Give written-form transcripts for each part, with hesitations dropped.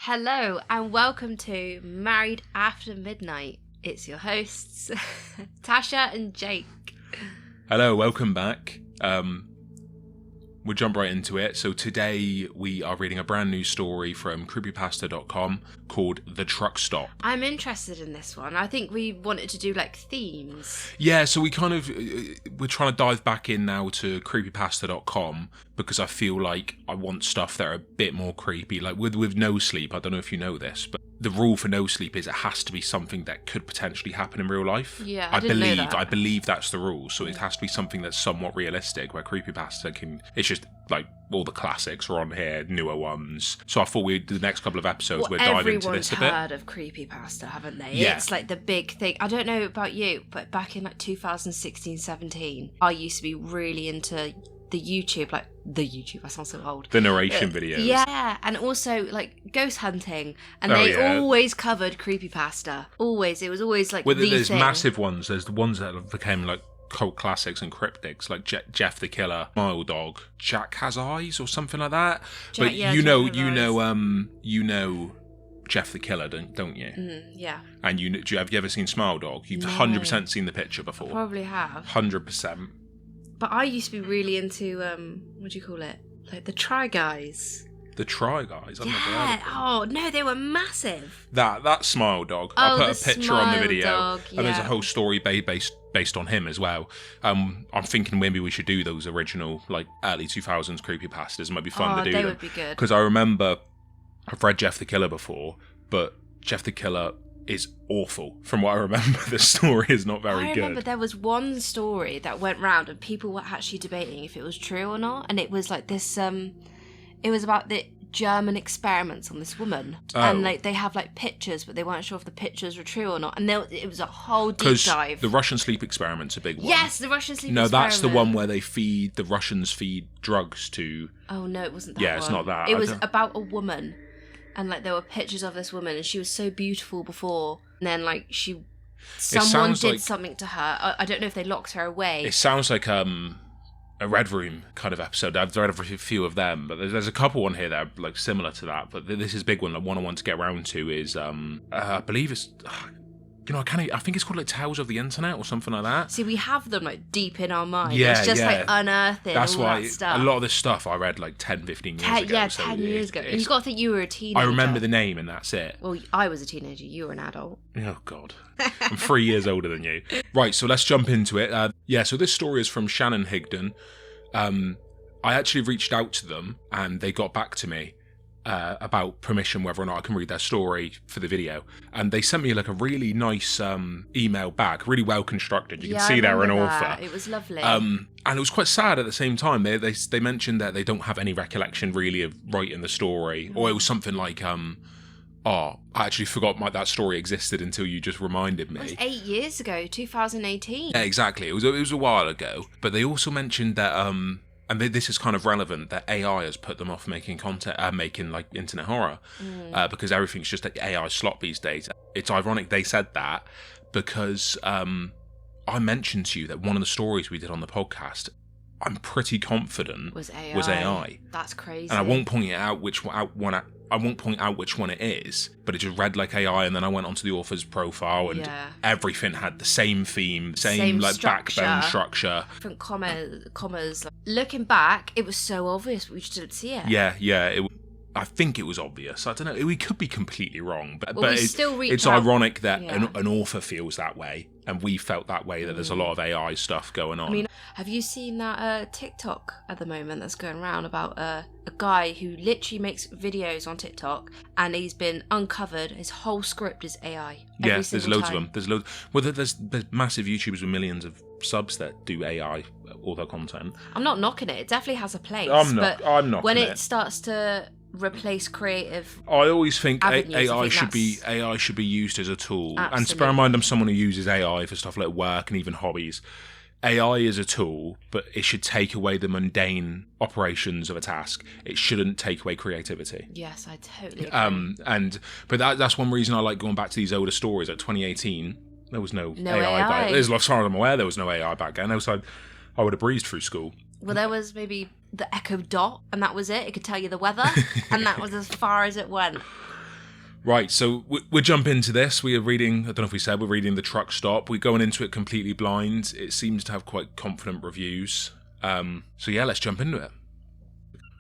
Hello and welcome to Married After Midnight. It's your hosts, Tasha and Jake. Hello, welcome back. We'll jump right into it. So today we are reading a brand new story from creepypasta.com called The Truck Stop. I'm interested in this one. I think we wanted to do like themes. Yeah, so we're trying to dive back in now to creepypasta.com because I feel like I want stuff that are a bit more creepy. Like with No Sleep, I don't know if you know this, but the rule for No Sleep is it has to be something that could potentially happen in real life. Yeah, I didn't know that. I believe that's the rule. So it has to be something that's somewhat realistic, where creepypasta it's just like all the classics are on here, newer ones. So I thought the next couple of episodes we'd dive into this a bit. Everyone's heard of creepypasta, haven't they? Yeah. It's like the big thing. I don't know about you, but back in like 2016, 17, I used to be really into the YouTube, I sound so old. The narration videos. Yeah, and also like ghost hunting, and always covered creepypasta. Always, it was always like there's thing. massive ones. There's the ones that became like cult classics and cryptics, like Jeff the Killer, Smile Dog, Jack Has Eyes, or something like that. But you know Jeff the Killer, don't you? Yeah. And have you ever seen Smile Dog? You've 100% seen the picture before. Probably have. 100%. But I used to be really into what do you call it? Like the Try Guys. The Try Guys? I've never heard of them. Oh no, they were massive. That Smile Dog. I put a picture on the video, dog, and there's a whole story based on him as well. I'm thinking maybe we should do those original, like early 2000s creepypastas. It might be fun to do they them. would be good. Because I remember I've read Jeff the Killer before, but Jeff the Killer is awful. From what I remember, the story is not very good. I remember there was one story that went round, and people were actually debating if it was true or not. And it was like this. It was about the German experiments on this woman, and like they have like pictures, but they weren't sure if the pictures were true or not. And it was a whole deep dive. The Russian sleep experiment's a big one. Yes, the Russian sleep experiment. No, that's the one where the Russians feed drugs to. Oh no, it wasn't that. Yeah, it's not that. It was about a woman, and like there were pictures of this woman, and she was so beautiful before, and then like someone did something to her. I don't know if they locked her away. It sounds like a Red Room kind of episode. I've read a few of them, but there's a couple on here that are like similar to that. But this is a big one. Like one I want to get around to is I believe it's I think it's called like Tales of the Internet or something like that. See, we have them like deep in our mind. Yeah, it's just like unearthing. That's all why that stuff. A lot of this stuff I read like 10, 15 years ago. Yeah, 10 years ago. And you got to think you were a teenager. I remember the name and that's it. Well, I was a teenager. You were an adult. Oh God, I'm 3 years older than you. Right, so let's jump into it. So this story is from Shannon Higdon. I actually reached out to them and they got back to me about permission, whether or not I can read their story for the video. And they sent me like a really nice email back, really well constructed. You can see they're an author. It was lovely. And it was quite sad at the same time. They mentioned that they don't have any recollection really of writing the story, or it was something like I actually forgot that story existed until you just reminded me. It was 8 years ago, 2018. Yeah, exactly. It was a while ago. But they also mentioned that, and this is kind of relevant, that AI has put them off making content, making like internet horror, because everything's just like AI slop these days. It's ironic they said that because I mentioned to you that one of the stories we did on the podcast, I'm pretty confident was AI. That's crazy. And I won't point out which one it is, but it just read like AI, and then I went onto the author's profile, and everything had the same theme, same like structure. Backbone structure. Different commas. Looking back, it was so obvious, but we just didn't see it. Yeah. I think it was obvious. I don't know. We could be completely wrong, but it's ironic that an author feels that way, and we felt that way, that there's a lot of AI stuff going on. I mean, have you seen that TikTok at the moment that's going around about a guy who literally makes videos on TikTok, and he's been uncovered, his whole script is AI. Yeah, there's loads of them. There's loads. Well, there's massive YouTubers with millions of subs that do AI all their content. I'm not knocking it. It definitely has a place. I'm not. When it starts to replace creative, I always think AI should be used as a tool. Absolutely. And to bear in mind, I'm someone who uses AI for stuff like work and even hobbies. AI is a tool, but it should take away the mundane operations of a task. It shouldn't take away creativity. Yes, I totally agree. But that's one reason I like going back to these older stories. Like 2018, there was no AI back then. As far as I'm aware, there was no AI back then. Else I would have breezed through school. Well, there was maybe the Echo Dot, and that was it. It could tell you the weather, and that was as far as it went. Right, so we'll jump into this. We are reading, I don't know if we said, we're reading The Truck Stop. We're going into it completely blind. It seems to have quite confident reviews. So yeah, let's jump into it.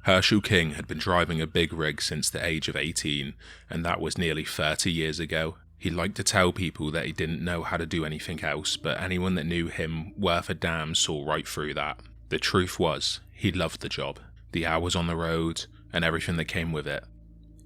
Herschel King had been driving a big rig since the age of 18, and that was nearly 30 years ago. He liked to tell people that he didn't know how to do anything else, but anyone that knew him worth a damn saw right through that. The truth was, he loved the job, the hours on the road, and everything that came with it.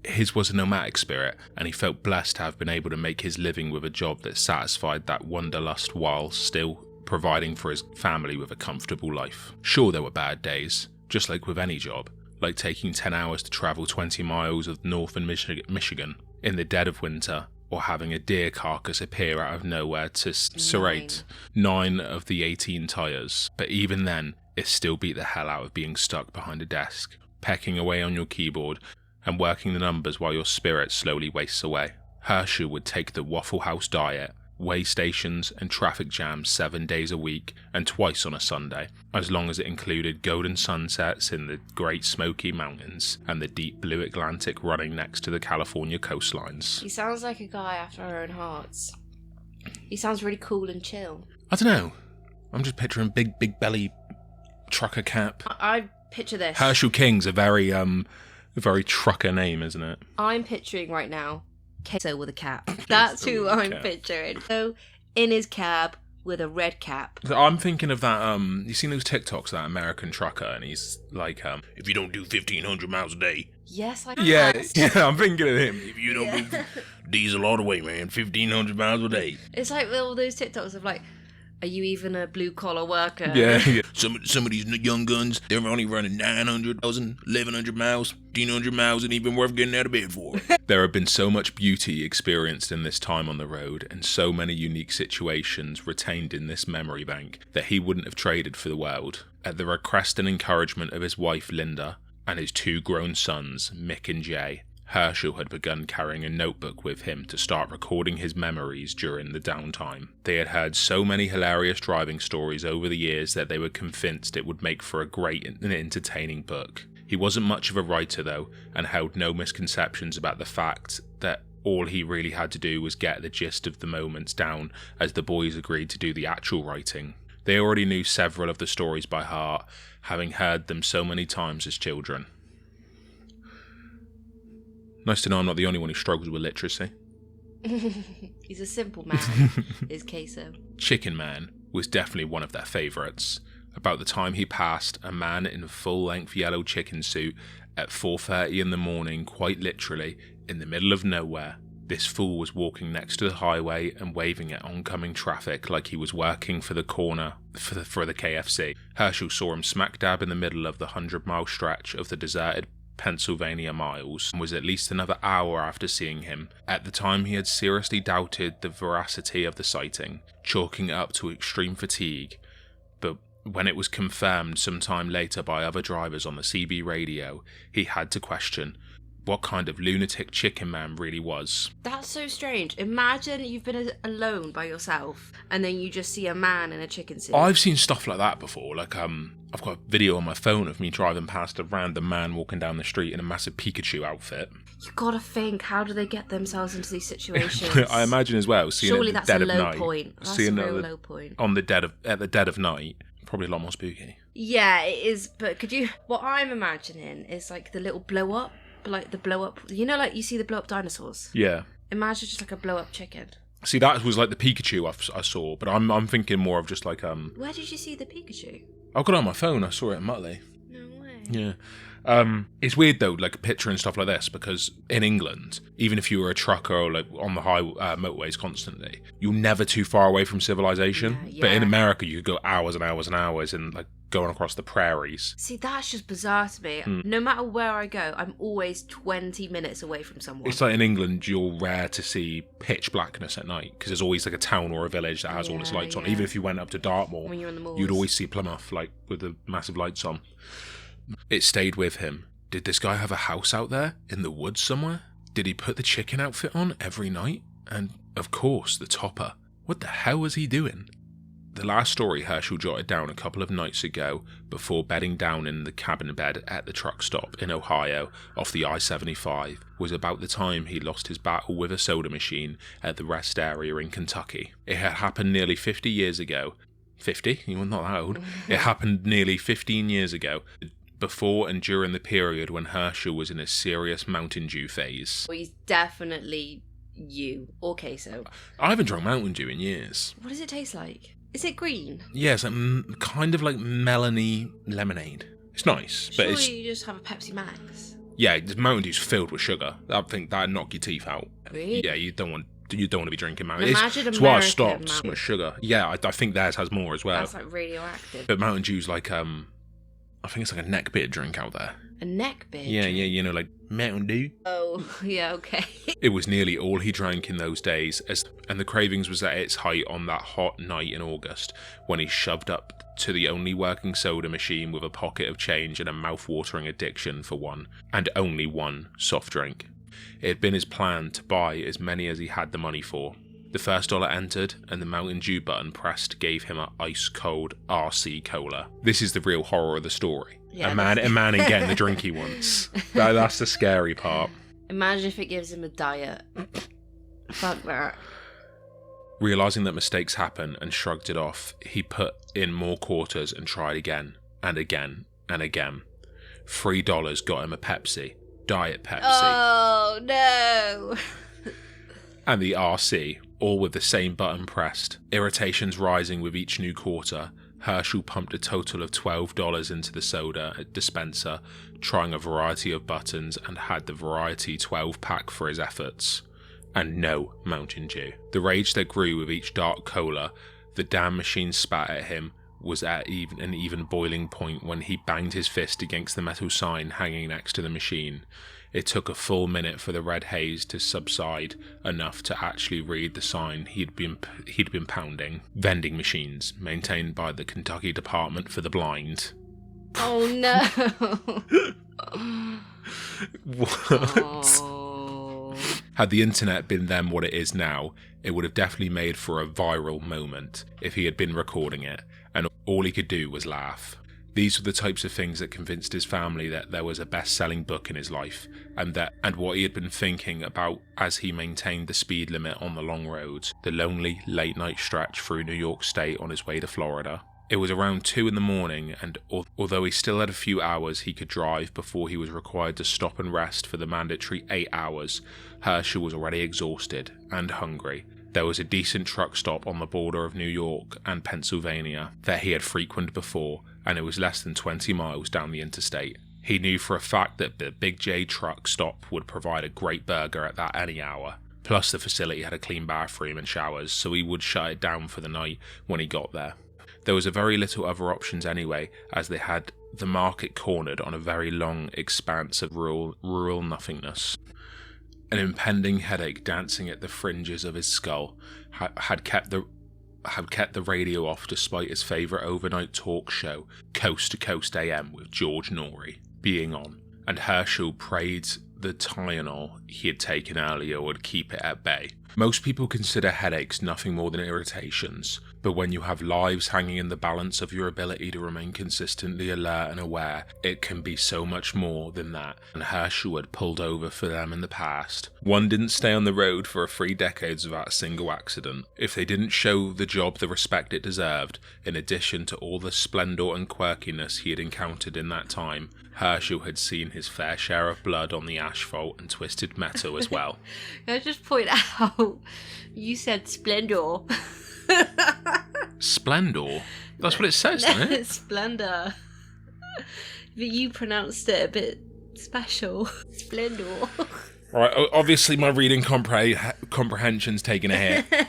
His was a nomadic spirit, and he felt blessed to have been able to make his living with a job that satisfied that wanderlust while still providing for his family with a comfortable life. Sure, there were bad days, just like with any job, like taking 10 hours to travel 20 miles of northern Michigan in the dead of winter, or having a deer carcass appear out of nowhere to serrate 9 of the 18 tyres. But even then, it still beat the hell out of being stuck behind a desk, pecking away on your keyboard, and working the numbers while your spirit slowly wastes away. Herschel would take the Waffle House diet, way stations and traffic jams 7 days a week and twice on a Sunday, as long as it included golden sunsets in the Great Smoky Mountains and the deep blue Atlantic running next to the California coastlines. He sounds like a guy after our own hearts. He sounds really cool and chill. I don't know. I'm just picturing big belly trucker cap. I picture this. Herschel King's a very trucker name, isn't it? I'm picturing right now Queso with a cap. That's who I'm picturing. So in his cab with a red cap. So I'm thinking of that, you seen those TikToks, that American trucker, and he's like, if you don't do 1,500 miles a day. Yes, I Yeah, I'm thinking of him. If you don't move diesel all the way, man, 1,500 miles a day. It's like all those TikToks of like, are you even a blue-collar worker? Yeah. Some of these young guns, they're only running 900,000, 1,100 miles, 1,500 miles, and even worth getting out of bed for. There have been so much beauty experienced in this time on the road, and so many unique situations retained in this memory bank that he wouldn't have traded for the world. At the request and encouragement of his wife, Linda, and his 2 grown sons, Mick and Jay, Herschel had begun carrying a notebook with him to start recording his memories during the downtime. They had heard so many hilarious driving stories over the years that they were convinced it would make for a great and entertaining book. He wasn't much of a writer though, and held no misconceptions about the fact that all he really had to do was get the gist of the moments down as the boys agreed to do the actual writing. They already knew several of the stories by heart, having heard them so many times as children. Nice to know I'm not the only one who struggles with literacy. He's a simple man, is Queso. Chicken Man was definitely one of their favourites. About the time he passed, a man in a full-length yellow chicken suit at 4:30 in the morning, quite literally, in the middle of nowhere. This fool was walking next to the highway and waving at oncoming traffic like he was working for the corner for the KFC. Herschel saw him smack dab in the middle of the 100-mile stretch of the deserted Pennsylvania miles, and was at least another hour after seeing him. At the time he had seriously doubted the veracity of the sighting, chalking it up to extreme fatigue, but when it was confirmed some time later by other drivers on the CB radio, he had to question what kind of lunatic Chicken Man really was. That's so strange. Imagine you've been alone by yourself and then you just see a man in a chicken suit. I've seen stuff like that before. Like, I've got a video on my phone of me driving past a random man walking down the street in a massive Pikachu outfit. You gotta think, how do they get themselves into these situations? I imagine as well, seeing surely it at that's the a dead low of night. point. That's seeing a real low point. At the dead of night, probably a lot more spooky. Yeah, it is, but what I'm imagining is like the little blow up, like the blow up, you know, like you see the blow up dinosaurs? Yeah. Imagine just like a blow up chicken. See, that was like the Pikachu I saw, but I'm thinking more of just like Where did you see the Pikachu? I got it on my phone. I saw it at Muttley. No way. Yeah. It's weird though, like a picture and stuff like this, because in England, even if you were a trucker or like on the motorways constantly, you're never too far away from civilization. Yeah. But in America, you could go hours and hours and hours and like going across the prairies. See, that's just bizarre to me. No matter where I go, I'm always 20 minutes away from someone. It's like in England, you're rare to see pitch blackness at night because there's always like a town or a village that has all its lights on. Even if you went up to Dartmoor, when you're in the malls, you'd always see Plymouth like with the massive lights on. It stayed with him. Did this guy have a house out there in the woods somewhere? Did he put the chicken outfit on every night? And of course, the topper. What the hell was he doing? The last story Herschel jotted down a couple of nights ago before bedding down in the cabin bed at the truck stop in Ohio off the I-75 was about the time he lost his battle with a soda machine at the rest area in Kentucky. It had happened nearly 50 years ago. 50? You were not that old. It happened nearly 15 years ago, before and during the period when Herschel was in a serious Mountain Dew phase. Well, he's definitely you or queso. I haven't drunk Mountain Dew in years. What does it taste like? Is it green? Yeah, it's like, kind of like melony lemonade. It's nice, but it's... Surely you just have a Pepsi Max. Yeah, Mountain Dew's filled with sugar. I think that'd knock your teeth out. Really? Yeah, you don't want to be drinking Mountain Dew. Imagine It's why I American stopped. Mountain. So much sugar. Yeah, I think theirs has more as well. That's like radioactive. But Mountain Dew's like I think it's like a neck beer drink out there. A neck beer? Yeah, you know, like Mountain Dew. Oh, yeah, okay. It was nearly all he drank in those days, and the cravings was at its height on that hot night in August, when he shoved up to the only working soda machine with a pocket of change and a mouth-watering addiction for one, and only one, soft drink. It had been his plan to buy as many as he had the money for. The first dollar entered, and the Mountain Dew button pressed gave him an ice-cold RC Cola. This is the real horror of the story. Yeah, a man ain't getting the drink he wants. That's the scary part. Imagine if it gives him a diet. Fuck that. Realising that mistakes happen and shrugged it off, he put in more quarters and tried again, and again, and again. $3 got him a Pepsi. Diet Pepsi. Oh, no. And the RC, all with the same button pressed. Irritations rising with each new quarter, Herschel pumped a total of $12 into the soda dispenser, trying a variety of buttons, and had the variety 12-pack for his efforts. And no Mountain Dew. The rage that grew with each dark cola the damn machine spat at him was at an even boiling point when he banged his fist against the metal sign hanging next to the machine. It took a full minute for the red haze to subside enough to actually read the sign he'd been pounding. Vending machines, maintained by the Kentucky Department for the Blind. Oh no. What? Oh. Had the internet been then what it is now, it would have definitely made for a viral moment if he had been recording it, and all he could do was laugh. These were the types of things that convinced his family that there was a best-selling book in his life, and what he had been thinking about as he maintained the speed limit on the long roads, the lonely late-night stretch through New York State on his way to Florida. It was around 2 a.m, and although he still had a few hours he could drive before he was required to stop and rest for the mandatory 8 hours, Herschel was already exhausted and hungry. There was a decent truck stop on the border of New York and Pennsylvania that he had frequented before, and it was less than 20 miles down the interstate. He knew for a fact that the Big J truck stop would provide a great burger at that any hour. Plus the facility had a clean bathroom and showers, so he would shut it down for the night when he got there. There was a very little other options anyway, as they had the market cornered on a very long expanse of rural nothingness. An impending headache dancing at the fringes of his skull had kept the radio off despite his favourite overnight talk show, Coast to Coast AM with George Norrie, being on, and Herschel prayed the Tylenol he had taken earlier would keep it at bay. Most people consider headaches nothing more than irritations, but when you have lives hanging in the balance of your ability to remain consistently alert and aware, it can be so much more than that, and Herschel had pulled over for them in the past. One didn't stay on the road for 3 decades without a single accident. If they didn't show the job the respect it deserved, in addition to all the splendour and quirkiness he had encountered in that time, Herschel had seen his fair share of blood on the asphalt and twisted metal as well. Can I just point out, you said splendor. Splendor? That's what it says, doesn't it? Splendor. But you pronounced it a bit special. Splendor. Right, obviously my reading comprehension's taking a hit.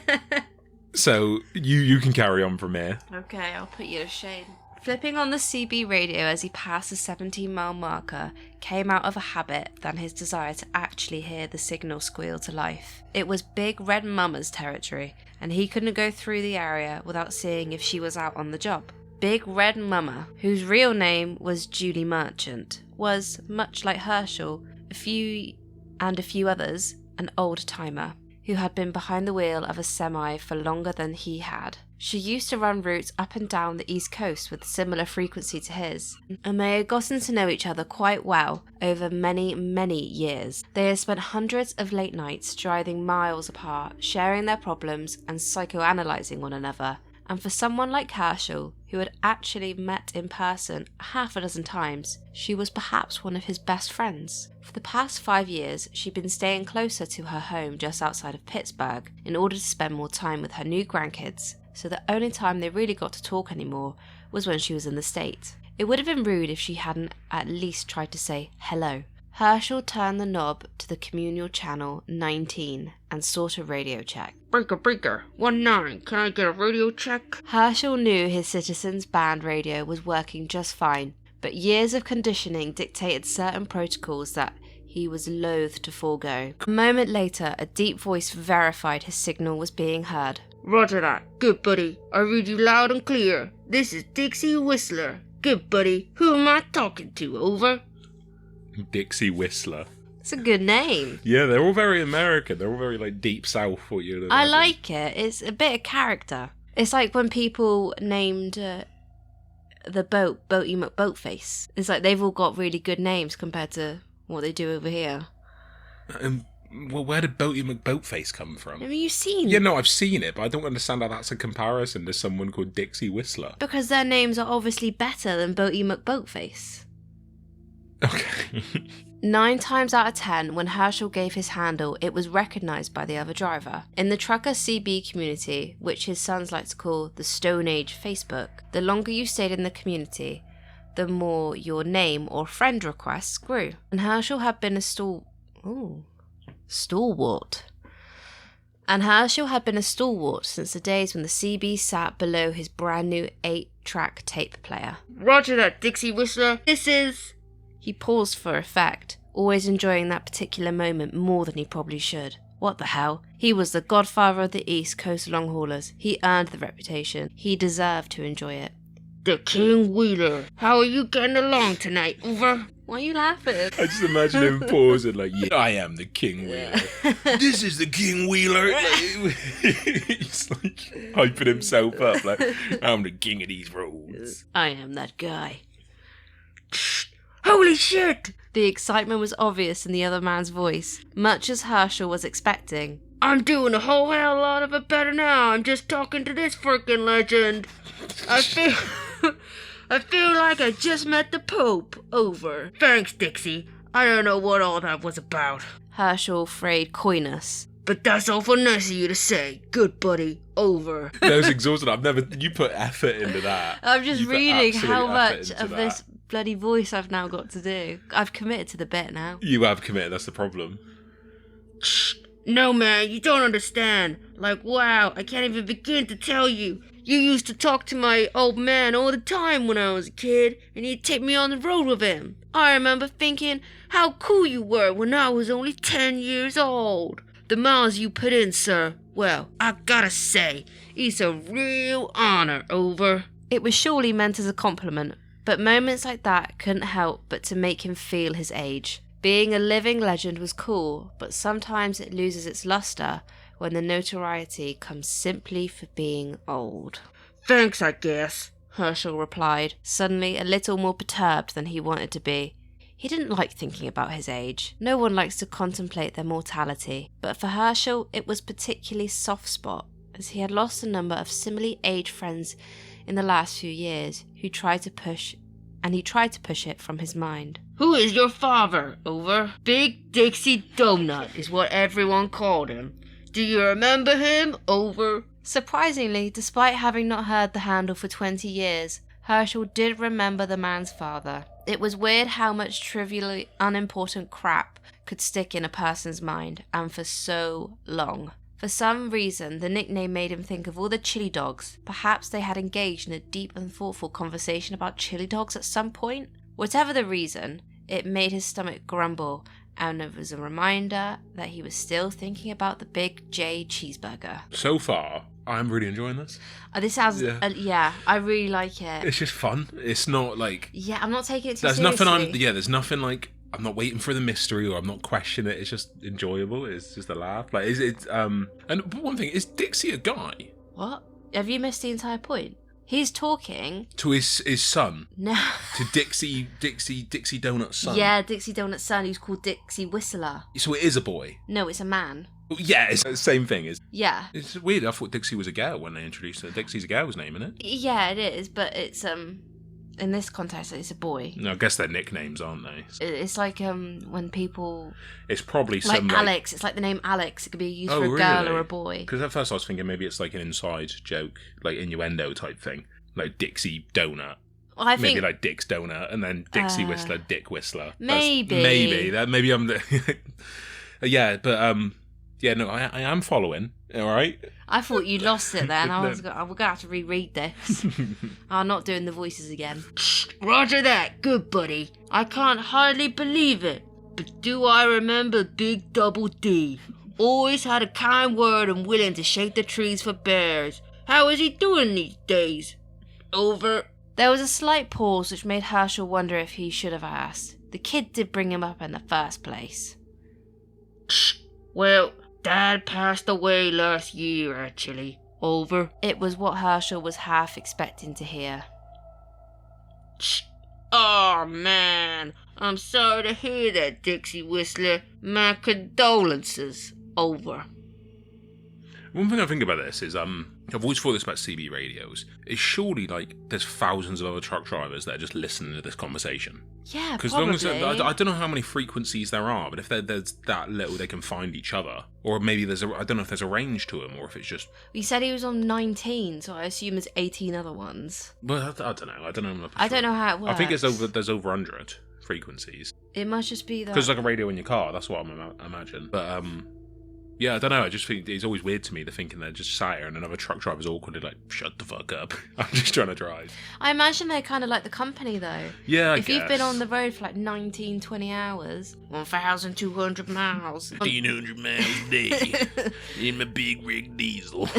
So you can carry on from here. Okay, I'll put you to shame. Flipping on the CB radio as he passed the 17-mile marker came out of a habit than his desire to actually hear the signal squeal to life. It was Big Red Mama's territory, and he couldn't go through the area without seeing if she was out on the job. Big Red Mama, whose real name was Julie Merchant, was, much like Herschel, a few others, an old-timer. who had been behind the wheel of a semi for longer than he had. She used to run routes up and down the East Coast with similar frequency to his, and they had gotten to know each other quite well over many, many years. They had spent hundreds of late nights driving miles apart, sharing their problems and psychoanalyzing one another. And for someone like Herschel, who had actually met in person half a dozen times, she was perhaps one of his best friends. For the past 5 years, she'd been staying closer to her home just outside of Pittsburgh in order to spend more time with her new grandkids, so the only time they really got to talk anymore was when she was in the States. It would have been rude if she hadn't at least tried to say hello. Herschel turned the knob to the communal channel 19 and sought a radio check. Breaker, 19, can I get a radio check? Herschel knew his Citizens Band radio was working just fine, but years of conditioning dictated certain protocols that he was loath to forego. A moment later, a deep voice verified his signal was being heard. Roger that. Good, buddy. I read you loud and clear. This is Dixie Whistler. Good, buddy. Who am I talking to? Over. Dixie Whistler. It's a good name. Yeah, they're all very American. They're all very like deep south. What you? I like it. It's a bit of character. It's like when people named the boat Boaty McBoatface. It's like they've all got really good names compared to what they do over here. Well, where did Boaty McBoatface come from? Have you seen? Yeah, no, I've seen it, but I don't understand how that's a comparison to someone called Dixie Whistler. Because their names are obviously better than Boaty McBoatface. Okay. 9 times out of 10, when Herschel gave his handle, it was recognised by the other driver. In the trucker CB community, which his sons like to call the Stone Age Facebook, the longer you stayed in the community, the more your name or friend requests grew. And Herschel had been a stalwart. And Herschel had been a stalwart since the days when the CB sat below his brand new 8-track tape player. Roger that, Dixie Whistler. This is... He paused for effect, always enjoying that particular moment more than he probably should. What the hell? He was the godfather of the East Coast long haulers. He earned the reputation. He deserved to enjoy it. The King Wheeler. How are you getting along tonight, over? Why are you laughing? I just imagine him pausing like, yeah, I am the King Wheeler. This is the King Wheeler. Like, he's like hyping himself up like, I'm the king of these roads. I am that guy. Holy shit! The excitement was obvious in the other man's voice, much as Herschel was expecting. I'm doing a whole hell lot of it better now. I'm just talking to this frickin' legend. I feel like I just met the Pope. Over. Thanks, Dixie. I don't know what all that was about. Herschel frayed coyness. But that's awful nice of you to say. Good, buddy. Over. That was exhausting. You put effort into that. I'm just reading how much of this bloody voice I've now got to do. I've committed to the bit now. You have committed, that's the problem. No, man, you don't understand. Like, wow, I can't even begin to tell you. You used to talk to my old man all the time when I was a kid, and he'd take me on the road with him. I remember thinking how cool you were when I was only 10 years old. The miles you put in, sir, well, I gotta say, it's a real honor, over. It was surely meant as a compliment, but moments like that couldn't help but to make him feel his age. Being a living legend was cool, but sometimes it loses its luster when the notoriety comes simply for being old. Thanks, I guess, Herschel replied, suddenly a little more perturbed than he wanted to be. He didn't like thinking about his age. No one likes to contemplate their mortality, but for Herschel it was particularly soft spot, as he had lost a number of similarly aged friends in the last few years he tried to push it from his mind. Who is your father, over? Big Dixie Donut is what everyone called him. Do you remember him, over? Surprisingly, despite having not heard the handle for 20 years, Herschel did remember the man's father. It was weird how much trivially unimportant crap could stick in a person's mind, and for so long. For some reason, the nickname made him think of all the chili dogs. Perhaps they had engaged in a deep and thoughtful conversation about chili dogs at some point. Whatever the reason, it made his stomach grumble, and it was a reminder that he was still thinking about the Big J cheeseburger. So far, I'm really enjoying this. This sounds, I really like it. It's just fun. It's not like... Yeah, I'm not taking it too there's seriously. There's nothing like... I'm not waiting for the mystery or I'm not questioning it. It's just enjoyable. It's just a laugh. Like, is it? And one thing, is Dixie a guy? What? Have you missed the entire point? He's talking to his son. No. To Dixie Donut's son. Yeah, Dixie Donut's son, who's called Dixie Whistler. So it is a boy. No, it's a man. Yeah, it's the same thing. Yeah. It's weird. I thought Dixie was a girl when they introduced her. Dixie's a girl's name, isn't it? Yeah, it is, but it's in this context, it's a boy. No, I guess they're nicknames, aren't they? It's like when people. It's probably like some Alex. It's like the name Alex. It could be used for a girl or a boy. Because at first I was thinking maybe it's like an inside joke, like innuendo type thing, like Dixie Donut. Well, I think maybe like Dick's Donut, and then Dixie Whistler, Dick Whistler. Maybe. Maybe I'm the. Yeah, but yeah, no, I am following. All right. I thought you lost it then. We're gonna have to reread this. I'm not doing the voices again. Roger that, good buddy. I can't hardly believe it, but do I remember Big Double D? Always had a kind word and willing to shake the trees for bears. How is he doing these days? Over. There was a slight pause which made Herschel wonder if he should have asked. The kid did bring him up in the first place. Well, Dad passed away last year, actually. Over. It was what Herschel was half expecting to hear. Oh, man. I'm sorry to hear that, Dixie Whistler. My condolences. Over. One thing I think about this is, I've always thought this about CB radios, is surely, like, there's thousands of other truck drivers that are just listening to this conversation. Yeah, Because probably. I don't know how many frequencies there are, but if there's that little, they can find each other. Or maybe I don't know if there's a range to them, or if it's just... He said he was on 19, so I assume there's 18 other ones. Well, I don't know. I don't know. I don't know how it works. I think there's over 100 frequencies. It must just be that... Because it's like a radio in your car, that's what I imagine. But, yeah, I don't know. I just think it's always weird to me, the thinking they're just sat here and another truck driver's awkwardly like, shut the fuck up. I'm just trying to drive. I imagine they're kind of like the company, though. Yeah, I If guess. you've been on the road for like 19, 20 hours... 1,200 miles. 1,500 miles a day in my big rig diesel.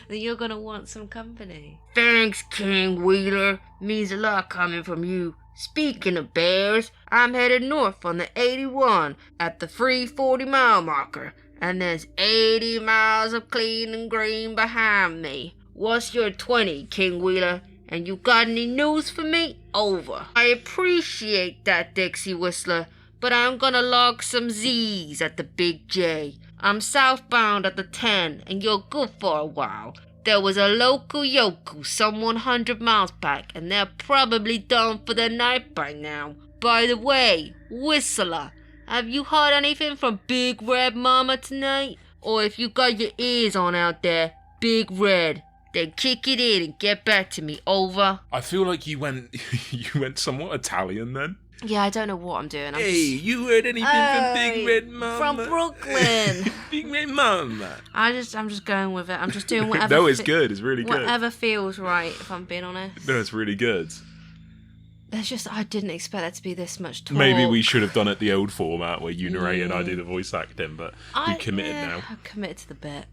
then you're going to want some company. Thanks, King Wheeler. Means a lot coming from you. Speaking of bears, I'm headed north on the 81 at the free 40-mile marker, and there's 80 miles of clean and green behind me. What's your 20, King Wheeler? And you got any news for me? Over. I appreciate that, Dixie Whistler, but I'm gonna log some Z's at the Big J. I'm southbound at the 10, and you're good for a while. There was a local yoku some 100 miles back, and they're probably done for the night by now. By the way, Whistler, have you heard anything from Big Red Mama tonight? Or if you got your ears on out there, Big Red, then kick it in and get back to me. Over. I feel like you went somewhat Italian then. Yeah, I don't know what I'm doing. You heard anything from Big Red Mama? From Brooklyn. Big Red Mama. I'm just going with it. I'm just doing whatever. No, it's good. It's really good. Whatever feels right, if I'm being honest. No, it's really good. I didn't expect there to be this much talk. Maybe we should have done it the old format where you narrate and I do the voice acting, but you committed now. I'm committed to the bit.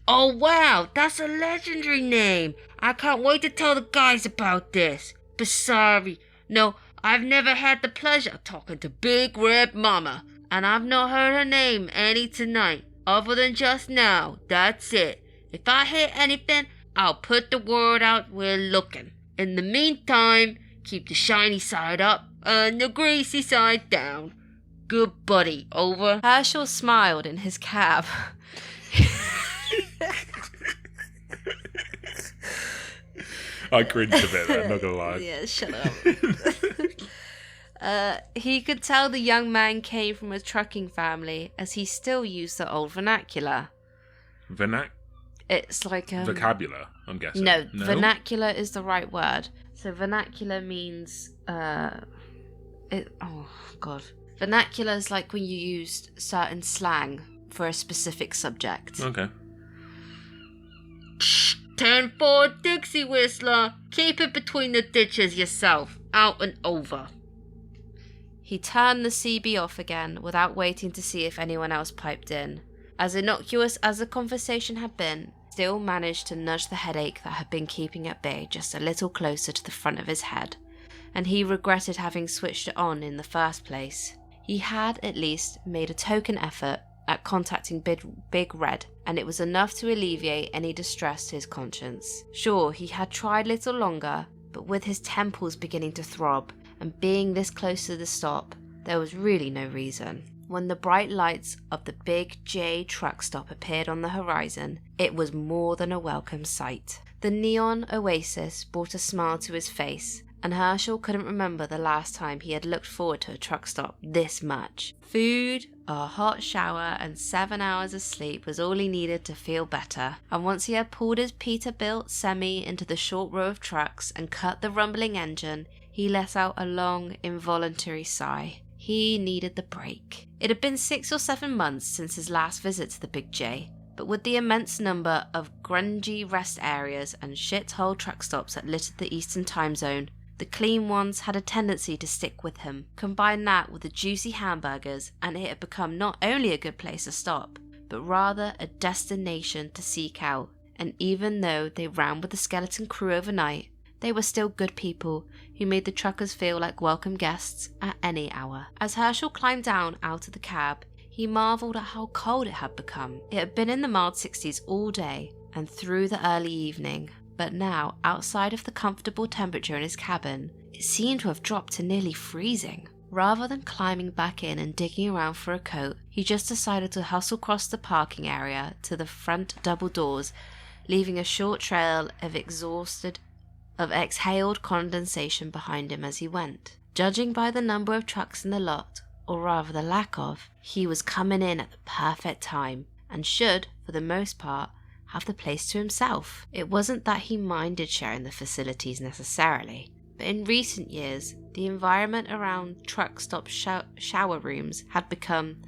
Oh wow, that's a legendary name. I can't wait to tell the guys about this. But sorry, no, I've never had the pleasure of talking to Big Red Mama, and I've not heard her name any tonight, other than just now. That's it. If I hear anything, I'll put the word out we're looking. In the meantime, keep the shiny side up and the greasy side down. Good buddy. Over. Herschel smiled in his cab. I cringed a bit there, I'm not gonna lie. Yeah, shut up. He could tell the young man came from a trucking family, as he still used the old vernacular. It's like Vocabulary, I'm guessing. No, vernacular is the right word. So vernacular means oh god. Vernacular is like when you use certain slang for a specific subject. Okay. 10-4 Dixie Whistler. Keep it between the ditches yourself. Out and over. He turned the CB off again without waiting to see if anyone else piped in. As innocuous as the conversation had been, still managed to nudge the headache that had been keeping at bay just a little closer to the front of his head. and he regretted having switched it on in the first place. He had at least made a token effort at contacting Big Red, and it was enough to alleviate any distress to his conscience. Sure, he had tried a little longer, but with his temples beginning to throb and being this close to the stop, there was really no reason. When the bright lights of the Big J truck stop appeared on the horizon, it was more than a welcome sight. The neon oasis brought a smile to his face, and Herschel couldn't remember the last time he had looked forward to a truck stop this much. Food, a hot shower, and 7 hours of sleep was all he needed to feel better, and once he had pulled his Peterbilt semi into the short row of trucks and cut the rumbling engine, he let out a long, involuntary sigh. He needed the break. It had been 6 or 7 months since his last visit to the Big J, but with the immense number of grungy rest areas and shithole truck stops that littered the Eastern time zone, the clean ones had a tendency to stick with him. Combine that with the juicy hamburgers, and it had become not only a good place to stop, but rather a destination to seek out. And even though they ran with the skeleton crew overnight, they were still good people who made the truckers feel like welcome guests at any hour. As Herschel climbed down out of the cab, he marvelled at how cold it had become. It had been in the mild 60s all day and through the early evening, but now, outside of the comfortable temperature in his cabin, it seemed to have dropped to nearly freezing. Rather than climbing back in and digging around for a coat, he just decided to hustle across the parking area to the front double doors, leaving a short trail of exhaled condensation behind him as he went. Judging by the number of trucks in the lot, or rather the lack of, he was coming in at the perfect time, and should, for the most part, have the place to himself. It wasn't that he minded sharing the facilities necessarily, but in recent years, the environment around truck stop shower rooms had become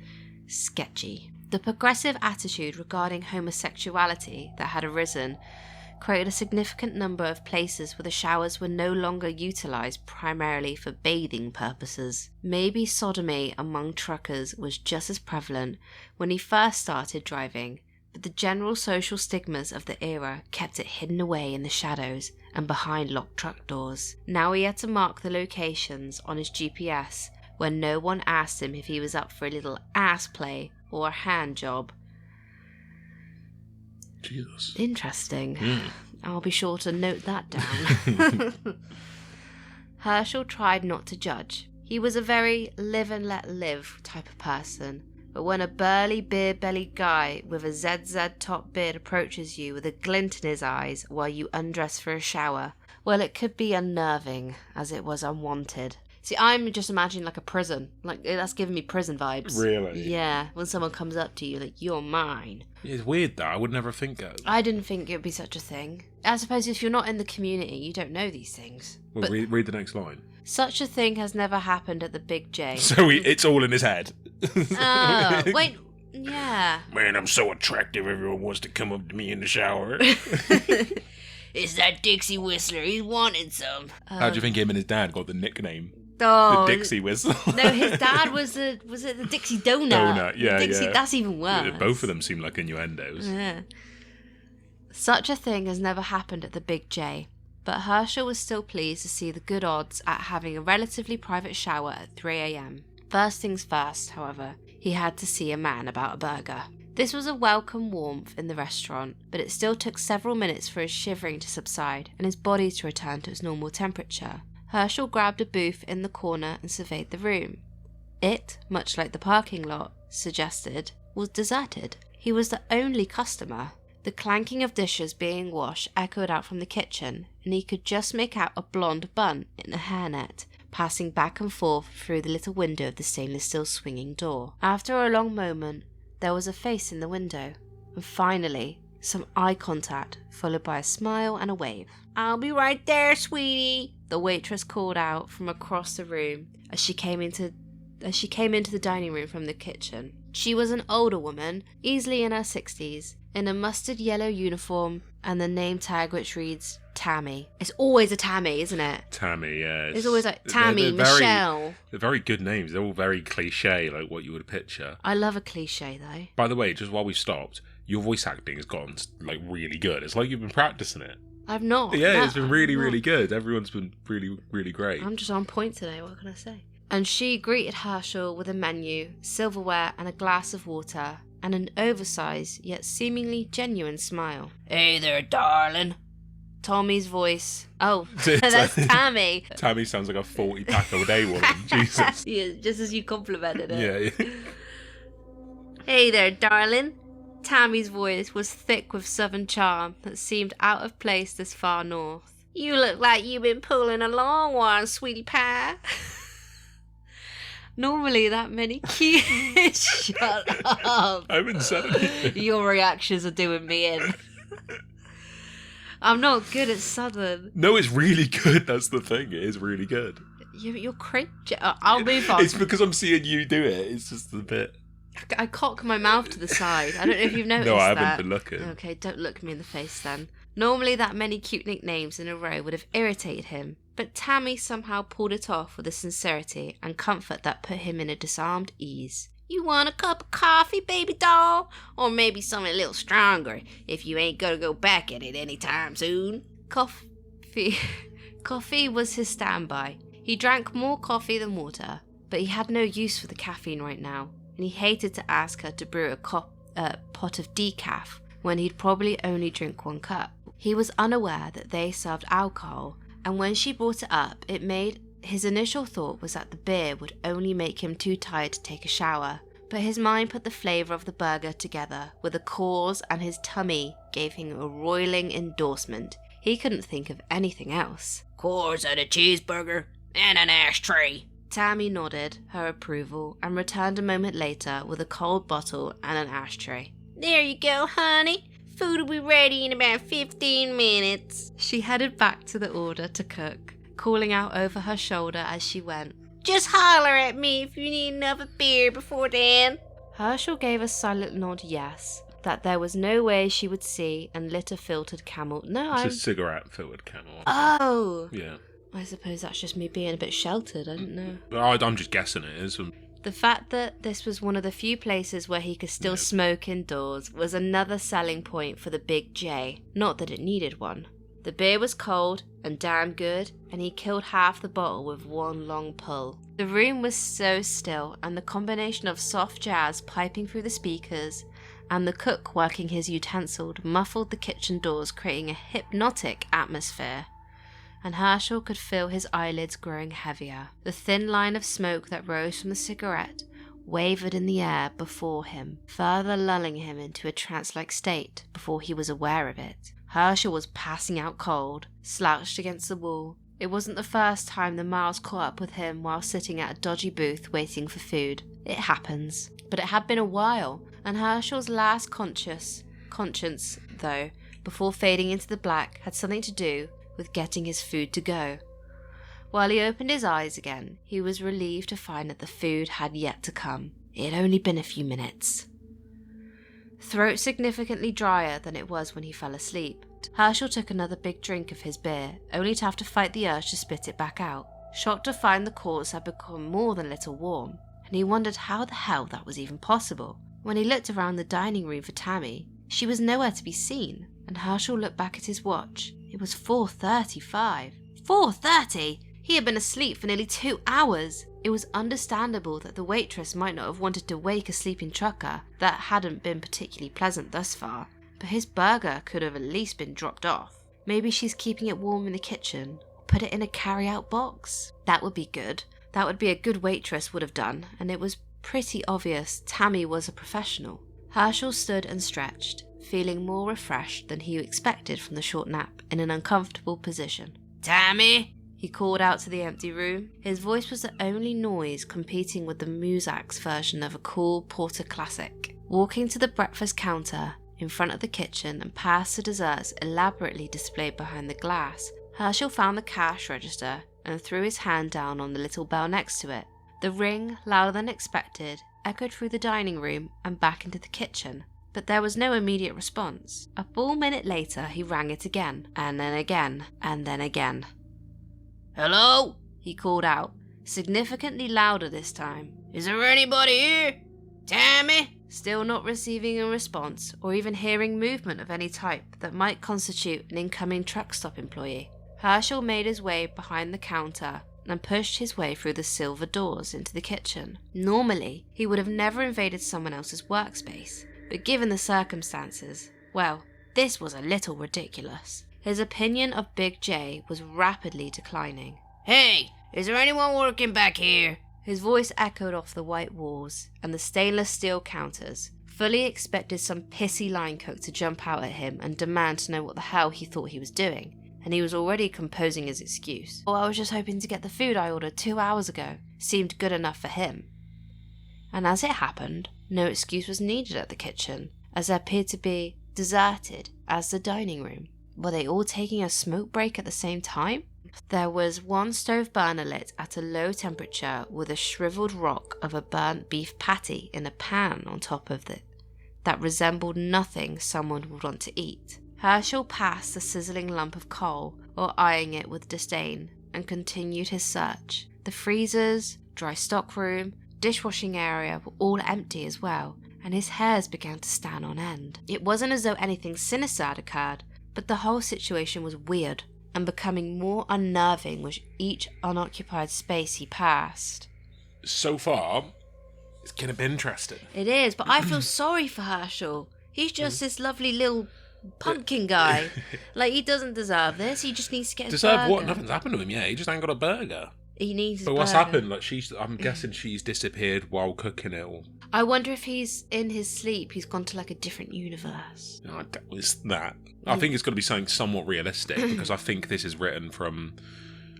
sketchy. The progressive attitude regarding homosexuality that had arisen created a significant number of places where the showers were no longer utilized primarily for bathing purposes. Maybe sodomy among truckers was just as prevalent when he first started driving, but the general social stigmas of the era kept it hidden away in the shadows and behind locked truck doors. Now he had to mark the locations on his GPS when no one asked him if he was up for a little ass play or a hand job. Jesus. Interesting. I'll be sure to note that down. Herschel tried not to judge. He was a very live and let live type of person. But when a burly, beer-bellied guy with a ZZ top beard approaches you with a glint in his eyes while you undress for a shower, well, it could be unnerving, as it was unwanted. See, I'm just imagining like a prison. Like, that's giving me prison vibes. Really? Yeah, when someone comes up to you, like, you're mine. It's weird, though. I would never think that. I didn't think it would be such a thing. I suppose if you're not in the community, you don't know these things. Well, but read the next line. Such a thing has never happened at the Big J. So it's all in his head. Oh, wait, yeah. Man, I'm so attractive, everyone wants to come up to me in the shower. It's that Dixie Whistler, he's wanted some. How do you think him and his dad got the nickname? Oh, The Dixie Whistle. No, his dad was it the Dixie Donut? Donut, yeah, Dixie, yeah. That's even worse. Both of them seem like innuendos. Yeah. Such a thing has never happened at the Big J, but Herschel was still pleased to see the good odds at having a relatively private shower at 3 a.m. First things first, however, he had to see a man about a burger. This was a welcome warmth in the restaurant, but it still took several minutes for his shivering to subside and his body to return to its normal temperature. Herschel grabbed a booth in the corner and surveyed the room. It, much like the parking lot suggested, was deserted. He was the only customer. The clanking of dishes being washed echoed out from the kitchen, and he could just make out a blonde bun in a hairnet, passing back and forth through the little window of the stainless steel swinging door. After a long moment, there was a face in the window, and finally, some eye contact, followed by a smile and a wave. "I'll be right there, sweetie," the waitress called out from across the room as she came into the dining room from the kitchen. She was an older woman, easily in her 60s, in a mustard yellow uniform and the name tag which reads Tammy. It's always a Tammy, isn't it? Tammy, yeah. It's always like Tammy, Michelle. They're very good names. They're all very cliche, like what you would picture. I love a cliche, though. By the way, just while we stopped, your voice acting has gotten like really good. It's like you've been practicing it. I've not. Yeah, No, it's been really, really good. Everyone's been really, really great. I'm just on point today, what can I say? And she greeted Herschel with a menu, silverware and a glass of water, and an oversized yet seemingly genuine smile. Hey there, darling. Tommy's voice. Oh, that's Tammy. Tammy sounds like a 40-pack a day woman. Jesus. Yeah, just as you complimented it. Yeah. Hey there, darling. Tammy's voice was thick with southern charm that seemed out of place this far north. You look like you've been pulling a long one, sweetie pie. Normally that many cute... Shut up. I'm unsettling. Your reactions are doing me in. I'm not good at southern. No, it's really good. That's the thing. It is really good. You're cringe. I'll move on. It's because I'm seeing you do it. It's just a bit... I cock my mouth to the side. I don't know if you've noticed that. No, I haven't been looking. Okay, don't look me in the face then. Normally that many cute nicknames in a row would have irritated him, but Tammy somehow pulled it off with a sincerity and comfort that put him in a disarmed ease. You want a cup of coffee, baby doll? Or maybe something a little stronger, if you ain't gonna go back at it anytime soon. Coffee. Coffee was his standby. He drank more coffee than water, but he had no use for the caffeine right now, and he hated to ask her to brew a pot of decaf when he'd probably only drink 1 cup. He was unaware that they served alcohol, and when she brought it up, his initial thought was that the beer would only make him too tired to take a shower, but his mind put the flavour of the burger together with a cause, and his tummy gave him a roiling endorsement. He couldn't think of anything else. Course and a cheeseburger and an ashtray. Tammy nodded her approval and returned a moment later with a cold bottle and an ashtray. There you go, honey. Food will be ready in about 15 minutes. She headed back to the order to cook, calling out over her shoulder as she went. Just holler at me if you need another beer before then. Herschel gave a silent nod yes, that there was no way she would see, and lit a filtered Camel. It's a cigarette-filtered Camel. Oh! Yeah. I suppose that's just me being a bit sheltered, I don't know. I'm just guessing it is. The fact that this was one of the few places where he could still smoke indoors was another selling point for the Big J. Not that it needed one. The beer was cold and damn good, and he killed half the bottle with one long pull. The room was so still, and the combination of soft jazz piping through the speakers and the cook working his utensil muffled the kitchen doors, creating a hypnotic atmosphere. And Herschel could feel his eyelids growing heavier. The thin line of smoke that rose from the cigarette wavered in the air before him, further lulling him into a trance-like state before he was aware of it. Herschel was passing out cold, slouched against the wall. It wasn't the first time the Miles caught up with him while sitting at a dodgy booth waiting for food. It happens. But it had been a while, and Herschel's last conscience, though, before fading into the black, had something to do with getting his food to go. While he opened his eyes again, he was relieved to find that the food had yet to come. It had only been a few minutes. Throat significantly drier than it was when he fell asleep, Herschel took another big drink of his beer, only to have to fight the urge to spit it back out, shocked to find the corpse had become more than a little warm, and he wondered how the hell that was even possible. When he looked around the dining room for Tammy, she was nowhere to be seen, and Herschel looked back at his watch. It was 4:35. 4:30? He had been asleep for nearly 2 hours. It was understandable that the waitress might not have wanted to wake a sleeping trucker that hadn't been particularly pleasant thus far, but his burger could have at least been dropped off. Maybe she's keeping it warm in the kitchen, or put it in a carry-out box. That would be good. That would be a good waitress would have done, and it was pretty obvious Tammy was a professional. Herschel stood and stretched, feeling more refreshed than he expected from the short nap, in an uncomfortable position. Tammy? He called out to the empty room. His voice was the only noise competing with the Muzak's version of a cool porter classic. Walking to the breakfast counter in front of the kitchen and past the desserts elaborately displayed behind the glass, Herschel found the cash register and threw his hand down on the little bell next to it. The ring, louder than expected, echoed through the dining room and back into the kitchen, but there was no immediate response. A full minute later he rang it again, and then again, and then again. Hello? He called out, significantly louder this time. Is there anybody here? Tammy? Still not receiving a response or even hearing movement of any type that might constitute an incoming truck stop employee, Herschel made his way behind the counter and pushed his way through the silver doors into the kitchen. Normally, he would have never invaded someone else's workspace, but given the circumstances, well, this was a little ridiculous. His opinion of Big J was rapidly declining. Hey, is there anyone working back here? His voice echoed off the white walls and the stainless steel counters, fully expected some pissy line cook to jump out at him and demand to know what the hell he thought he was doing, and he was already composing his excuse. "Oh, I was just hoping to get the food I ordered 2 hours ago." Seemed good enough for him. And as it happened, no excuse was needed at the kitchen, as it appeared to be deserted as the dining room. Were they all taking a smoke break at the same time? There was one stove burner lit at a low temperature with a shriveled rock of a burnt beef patty in a pan on top of it that resembled nothing someone would want to eat. Herschel passed the sizzling lump of coal while eyeing it with disdain and continued his search. The freezers, dry stock room, dishwashing area were all empty as well, and his hairs began to stand on end. It wasn't as though anything sinister had occurred, but the whole situation was weird and becoming more unnerving with each unoccupied space he passed. So far, it's kind of interesting. It is, but I feel sorry for Herschel. He's just this lovely little pumpkin guy. Like, he doesn't deserve this. He just needs to get his burger. Deserve what? Nothing's happened to him yet. He just ain't got a burger. He needs his But what's burger. happened? Like, I'm guessing she's disappeared while cooking it all. I wonder if he's in his sleep. He's gone to like a different universe. I doubt it's that. I think it's got to be something somewhat realistic because I think this is written from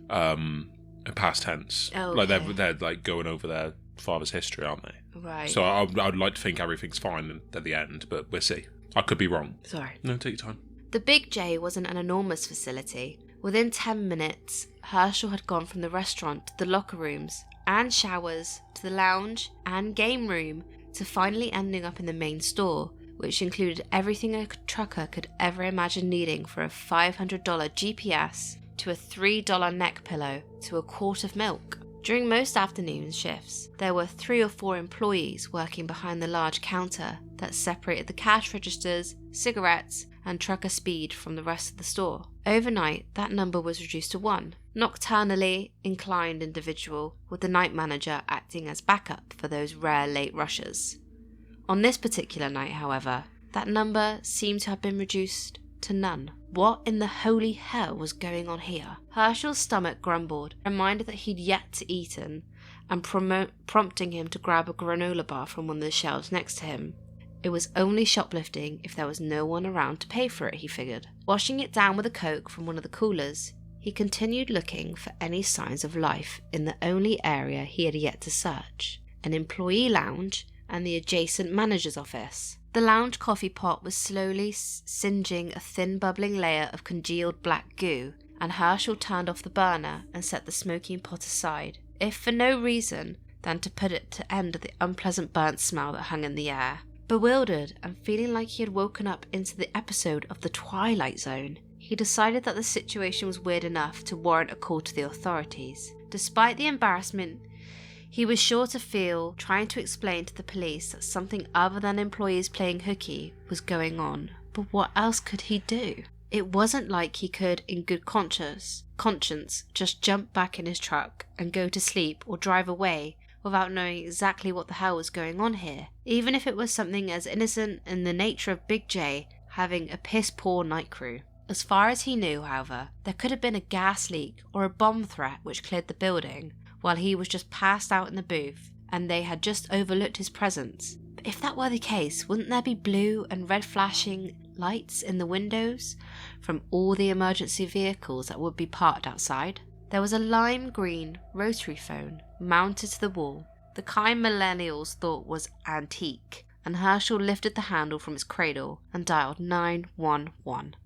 a past tense. Oh, like okay. they're like going over their father's history, aren't they? Right. So I'd like to think everything's fine at the end, but we'll see. I could be wrong. Sorry. No, take your time. The Big J wasn't an enormous facility. Within 10 minutes, Herschel had gone from the restaurant to the locker rooms and showers to the lounge and game room to finally ending up in the main store, which included everything a trucker could ever imagine needing, for a $500 GPS to a $3 neck pillow to a quart of milk. During most afternoon shifts, there were 3 or 4 employees working behind the large counter that separated the cash registers, cigarettes, and trucker speed from the rest of the store. Overnight, that number was reduced to 1, nocturnally inclined individual, with the night manager acting as backup for those rare late rushers. On this particular night, however, that number seemed to have been reduced to none. What in the holy hell was going on here? Herschel's stomach grumbled, reminded that he'd yet to eaten, and prompting him to grab a granola bar from one of the shelves next to him. It was only shoplifting if there was no one around to pay for it, he figured. Washing it down with a Coke from one of the coolers, he continued looking for any signs of life in the only area he had yet to search, an employee lounge and the adjacent manager's office. The lounge coffee pot was slowly singeing a thin bubbling layer of congealed black goo, and Herschel turned off the burner and set the smoking pot aside, if for no reason than to put it to end the unpleasant burnt smell that hung in the air. Bewildered and feeling like he had woken up into the episode of The Twilight Zone, he decided that the situation was weird enough to warrant a call to the authorities. Despite the embarrassment he was sure to feel trying to explain to the police that something other than employees playing hooky was going on, but what else could he do? It wasn't like he could, in good conscience, just jump back in his truck and go to sleep or drive away without knowing exactly what the hell was going on here, even if it was something as innocent in the nature of Big J having a piss-poor night crew. As far as he knew, however, there could have been a gas leak or a bomb threat which cleared the building, while he was just passed out in the booth, and they had just overlooked his presence. But if that were the case, wouldn't there be blue and red flashing lights in the windows from all the emergency vehicles that would be parked outside? There was a lime green rotary phone mounted to the wall, the kind millennials thought was antique, and Herschel lifted the handle from his cradle and dialed 911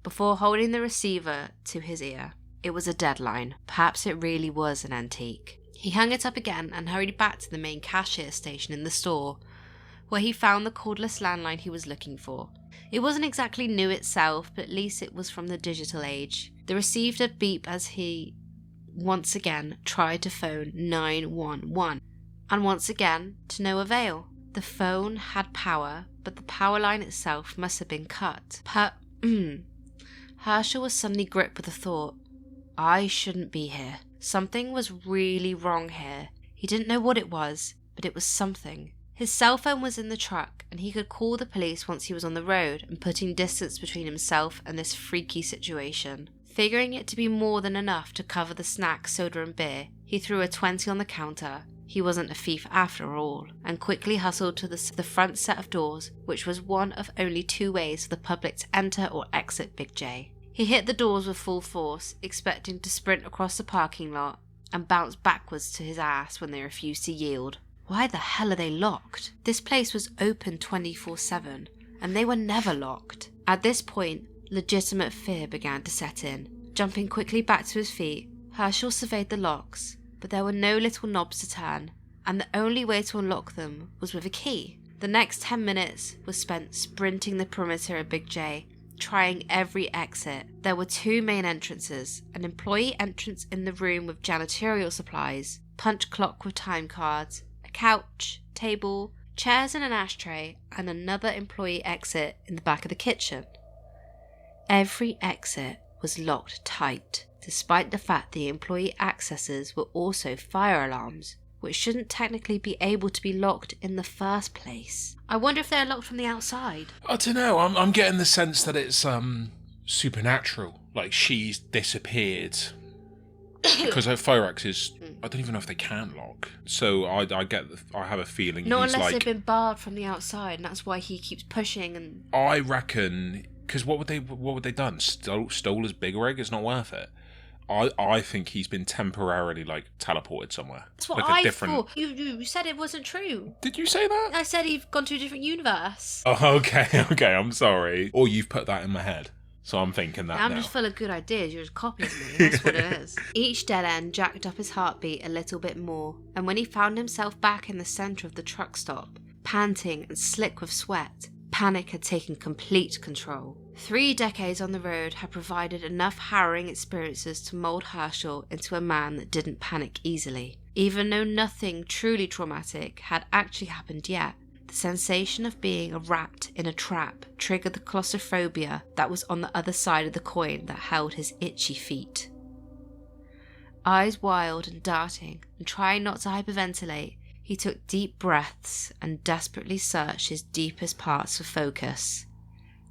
before holding the receiver to his ear. It was a deadline. Perhaps it really was an antique. He hung it up again and hurried back to the main cashier station in the store, where he found the cordless landline he was looking for. It wasn't exactly new itself, but at least it was from the digital age. They received a beep as he once again tried to phone 911, and once again to no avail. The phone had power, but the power line itself must have been cut. Herschel was suddenly gripped with the thought, I shouldn't be here. Something was really wrong here. He didn't know what it was, but it was something. His cell phone was in the truck, and he could call the police once he was on the road and putting distance between himself and this freaky situation. Figuring it to be more than enough to cover the snacks, soda and beer, he threw a 20 on the counter. He wasn't a thief after all, and quickly hustled to the front set of doors, which was one of only 2 ways for the public to enter or exit Big J. He hit the doors with full force, expecting to sprint across the parking lot and bounce backwards to his ass when they refused to yield. Why the hell are they locked? This place was open 24/7, and they were never locked. At this point, legitimate fear began to set in. Jumping quickly back to his feet, Herschel surveyed the locks, but there were no little knobs to turn, and the only way to unlock them was with a key. The next 10 minutes was spent sprinting the perimeter of Big J, trying every exit. There were 2 main entrances, an employee entrance in the room with janitorial supplies, punch clock with time cards, a couch, table, chairs and an ashtray, and another employee exit in the back of the kitchen. Every exit was locked tight, despite the fact the employee accesses were also fire alarms, which shouldn't technically be able to be locked in the first place. I wonder if they're locked from the outside. I don't know. I'm getting the sense that it's supernatural. Like she's disappeared. Because her fire axes, I don't even know if they can lock. So I have a feeling Not he's unless like... they've been barred from the outside, and that's why he keeps pushing and... I reckon... Because what would they done? Stole his big rig? It's not worth it. I think he's been temporarily like teleported somewhere. That's what like I thought. You said it wasn't true. Did you say that? I said he'd gone to a different universe. Oh, okay, I'm sorry. Or you've put that in my head. So I'm thinking that I'm now. just full of good ideas. You're just copying me. That's what it is. Each dead end jacked up his heartbeat a little bit more, and when he found himself back in the centre of the truck stop, panting and slick with sweat, panic had taken complete control. 3 decades on the road had provided enough harrowing experiences to mould Herschel into a man that didn't panic easily. Even though nothing truly traumatic had actually happened yet, the sensation of being a rat in a trap triggered the claustrophobia that was on the other side of the coin that held his itchy feet. Eyes wild and darting, and trying not to hyperventilate, he took deep breaths and desperately searched his deepest parts for focus.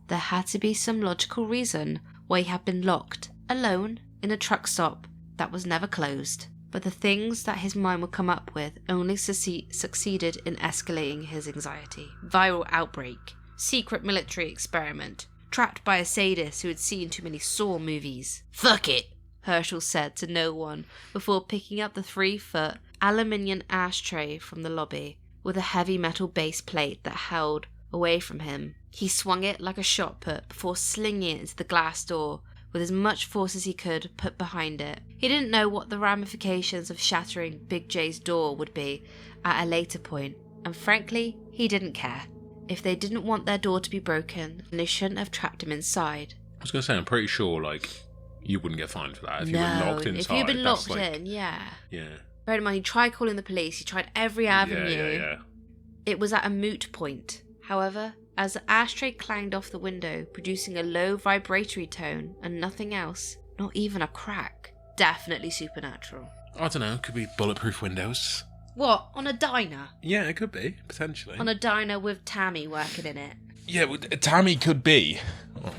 There had to be some logical reason why he had been locked, alone, in a truck stop that was never closed. But the things that his mind would come up with only succeeded in escalating his anxiety. Viral outbreak, secret military experiment, trapped by a sadist who had seen too many Saw movies. Fuck it, Herschel said to no one before picking up the 3-foot aluminium ashtray from the lobby with a heavy metal base plate that held away from him. He swung it like a shot put before slinging it into the glass door with as much force as he could put behind it. He didn't know what the ramifications of shattering Big J's door would be at a later point, and frankly, he didn't care. If they didn't want their door to be broken, then they shouldn't have trapped him inside. I was going to say, I'm pretty sure, like, you wouldn't get fined for that if you were locked inside. If you'd been locked in, yeah. Yeah. Bear in mind, he tried calling the police, he tried every avenue. Yeah. It was at a moot point. However, as the ashtray clanged off the window, producing a low vibratory tone and nothing else, not even a crack. Definitely supernatural. I don't know, could be bulletproof windows. What, on a diner? Yeah, it could be, potentially. On a diner with Tammy working in it. Yeah, well, Tammy could be. Oh.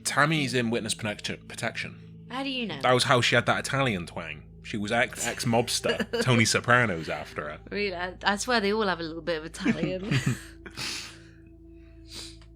Tammy's in witness protection. How do you know? That was how she had that Italian twang. She was ex-mobster. Tony Soprano's after her. Really? I swear they all have a little bit of Italian.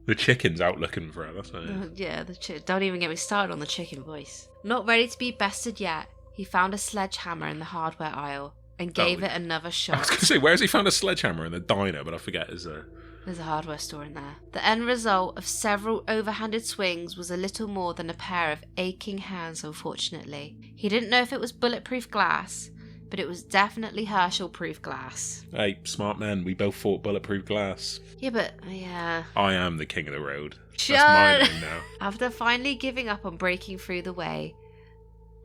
The chicken's out looking for her, that's what it is. Yeah, don't even get me started on the chicken voice. Not ready to be bested yet, he found a sledgehammer in the hardware aisle and gave it another shot. I was going to say, where's he found a sledgehammer in the diner? But I forget, is there... There's a hardware store in there. The end result of several overhanded swings was a little more than a pair of aching hands, unfortunately. He didn't know if it was bulletproof glass, but it was definitely Herschel-proof glass. Hey, smart men, we both fought bulletproof glass. Yeah. I am the king of the road. Shut. That's my name now. After finally giving up on breaking through the way,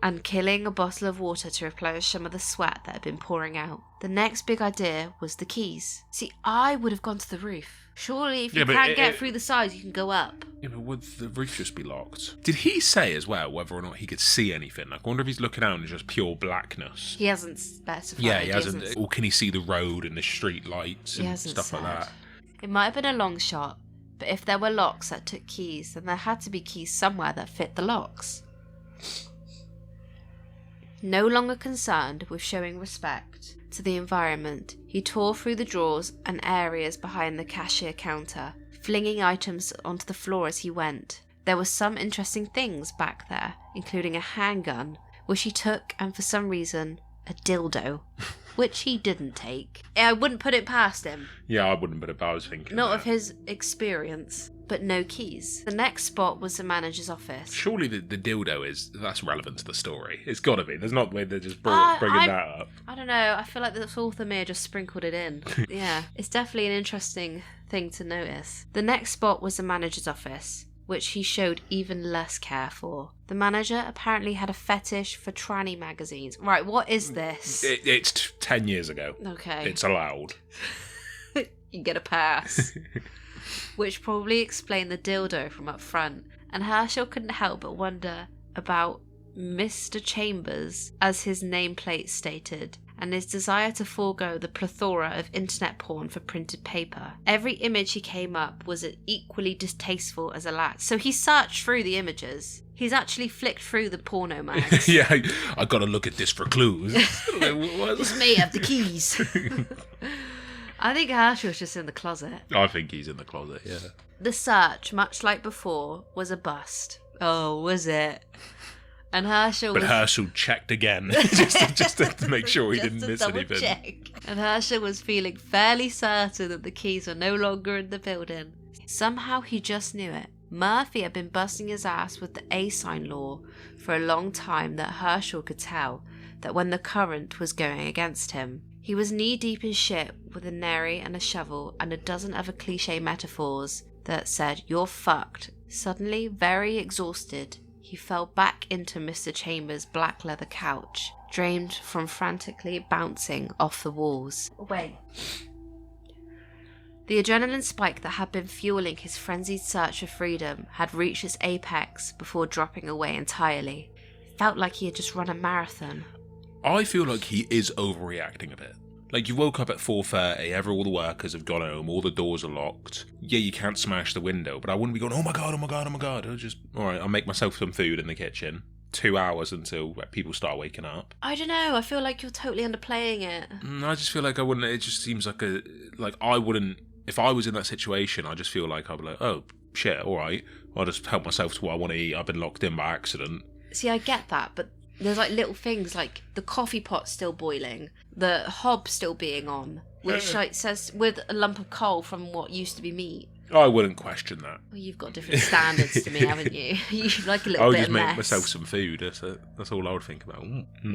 and killing a bottle of water to replenish some of the sweat that had been pouring out. The next big idea was the keys. See, I would have gone to the roof. Surely if you can't get through the sides, you can go up. Yeah, but would the roof just be locked? Did he say as well whether or not he could see anything? Like, I wonder if he's looking out and it's just pure blackness. He hasn't specified. Yeah, he hasn't. Or can he see the road and the street lights and stuff like that? It might have been a long shot, but if there were locks that took keys, then there had to be keys somewhere that fit the locks. No longer concerned with showing respect to the environment, he tore through the drawers and areas behind the cashier counter, flinging items onto the floor as he went. There were some interesting things back there, including a handgun, which he took, and for some reason, a dildo, which he didn't take. I wouldn't put it past him. Yeah, I wouldn't, but I was thinking Not of his experience. But no keys. The next spot was the manager's office. Surely the dildo that's relevant to the story. It's got to be. There's not the way they're just bringing that up. I don't know. I feel like the author may have just sprinkled it in. Yeah, it's definitely an interesting thing to notice. The next spot was the manager's office, which he showed even less care for. The manager apparently had a fetish for tranny magazines. Right, what is this? It's 10 years ago. Okay. It's allowed. You get a pass. Which probably explained the dildo from up front, and Herschel couldn't help but wonder about Mr. Chambers, as his nameplate stated, and his desire to forego the plethora of internet porn for printed paper. Every image he came up was equally distasteful as a lad, so he searched through the images. He's actually flicked through the porno mags. Yeah, I gotta look at this for clues. This may have the keys. I think Herschel's just in the closet. I think he's in the closet, yeah. The search, much like before, was a bust. Oh, was it? And Herschel checked again, just to make sure he didn't miss anything. Check. And Herschel was feeling fairly certain that the keys were no longer in the building. Somehow he just knew it. Murphy had been busting his ass with the A-sign law for a long time that Herschel could tell that when the current was going against him. He was knee-deep in shit with a nary and a shovel and a dozen other cliché metaphors that said, "You're fucked." Suddenly, very exhausted, he fell back into Mr. Chambers' black leather couch, drained from frantically bouncing off the walls. Wait. The adrenaline spike that had been fueling his frenzied search for freedom had reached its apex before dropping away entirely. It felt like he had just run a marathon. I feel like he is overreacting a bit. Like, you woke up at 4:30, all the workers have gone home, all the doors are locked. Yeah, you can't smash the window, but I wouldn't be going, oh my god, oh my god, oh my god. I'll just, alright, I'll make myself some food in the kitchen. 2 hours until people start waking up. I don't know, I feel like you're totally underplaying it. I just feel like I wouldn't, it just seems like I wouldn't, if I was in that situation, I just feel like I'd be like, oh, shit, alright, I'll just help myself to what I want to eat. I've been locked in by accident. See, I get that, but there's like little things like the coffee pot still boiling, the hob still being on, which like says with a lump of coal from what used to be meat. I wouldn't question that. Well, you've got different standards to me, haven't you? You like a little bit of mess. I would just make myself some food. That's all I would think about.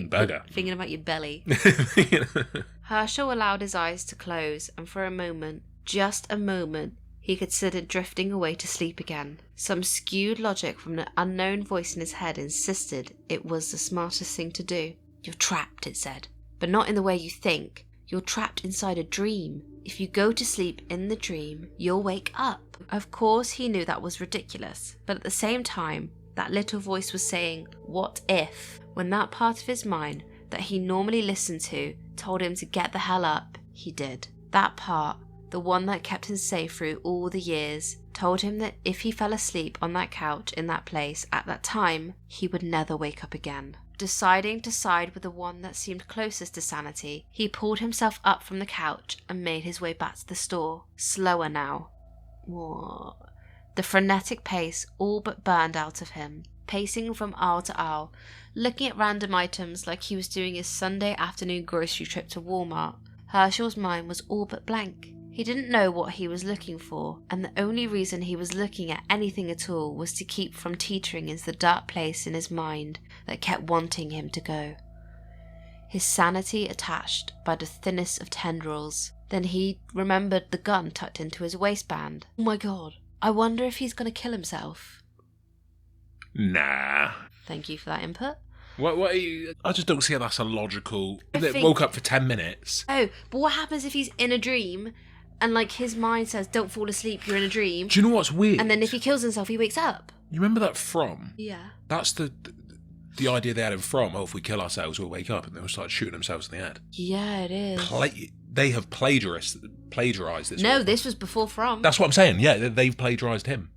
Burger. Thinking about your belly. Herschel allowed his eyes to close, and for a moment, just a moment, he considered drifting away to sleep again. Some skewed logic from an unknown voice in his head insisted it was the smartest thing to do. You're trapped, it said. But not in the way you think. You're trapped inside a dream. If you go to sleep in the dream, you'll wake up. Of course, he knew that was ridiculous. But at the same time, that little voice was saying, what if? When that part of his mind that he normally listened to told him to get the hell up, he did. That part, the one that kept him safe through all the years, told him that if he fell asleep on that couch in that place at that time, he would never wake up again. Deciding to side with the one that seemed closest to sanity, he pulled himself up from the couch and made his way back to the store. Slower now. What? The frenetic pace all but burned out of him, pacing from aisle to aisle, looking at random items like he was doing his Sunday afternoon grocery trip to Walmart. Herschel's mind was all but blank. He didn't know what he was looking for, and the only reason he was looking at anything at all was to keep from teetering into the dark place in his mind that kept wanting him to go. His sanity attached by the thinnest of tendrils. Then he remembered the gun tucked into his waistband. Oh my god, I wonder if he's going to kill himself. Nah. Thank you for that input. What I just don't see how that's a logical... think- Woke up for 10 minutes. Oh, but what happens if he's in a dream and, like, his mind says, don't fall asleep, you're in a dream. Do you know what's weird? And then if he kills himself, he wakes up. You remember that From? Yeah. That's the idea they had in From. Oh, if we kill ourselves, we'll wake up, and they'll start shooting themselves in the head. Yeah, it is. They have plagiarized this. No, this was before From. That's what I'm saying. Yeah, they've plagiarized him.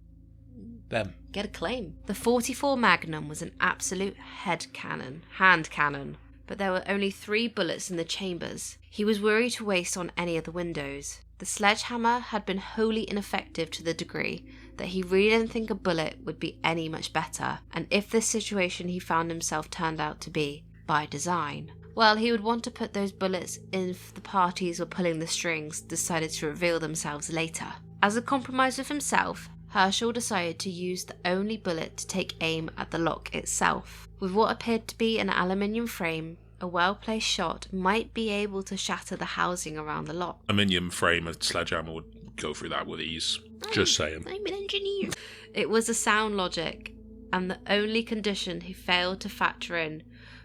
Them. Get a claim. The 44 Magnum was an absolute hand cannon, but there were only 3 bullets in the chambers. He was worried to waste on any of the windows. The sledgehammer had been wholly ineffective to the degree that he really didn't think a bullet would be any much better, and if this situation he found himself turned out to be by design, well, he would want to put those bullets in if the parties were pulling the strings decided to reveal themselves later. As a compromise with himself, Herschel decided to use the only bullet to take aim at the lock itself. With what appeared to be an aluminium frame, a well-placed shot might be able to shatter the housing around the lock. Aluminium frame of sledgehammer would go through that with ease. Just saying. I'm an engineer. It was a sound logic, and the only condition he failed to factor in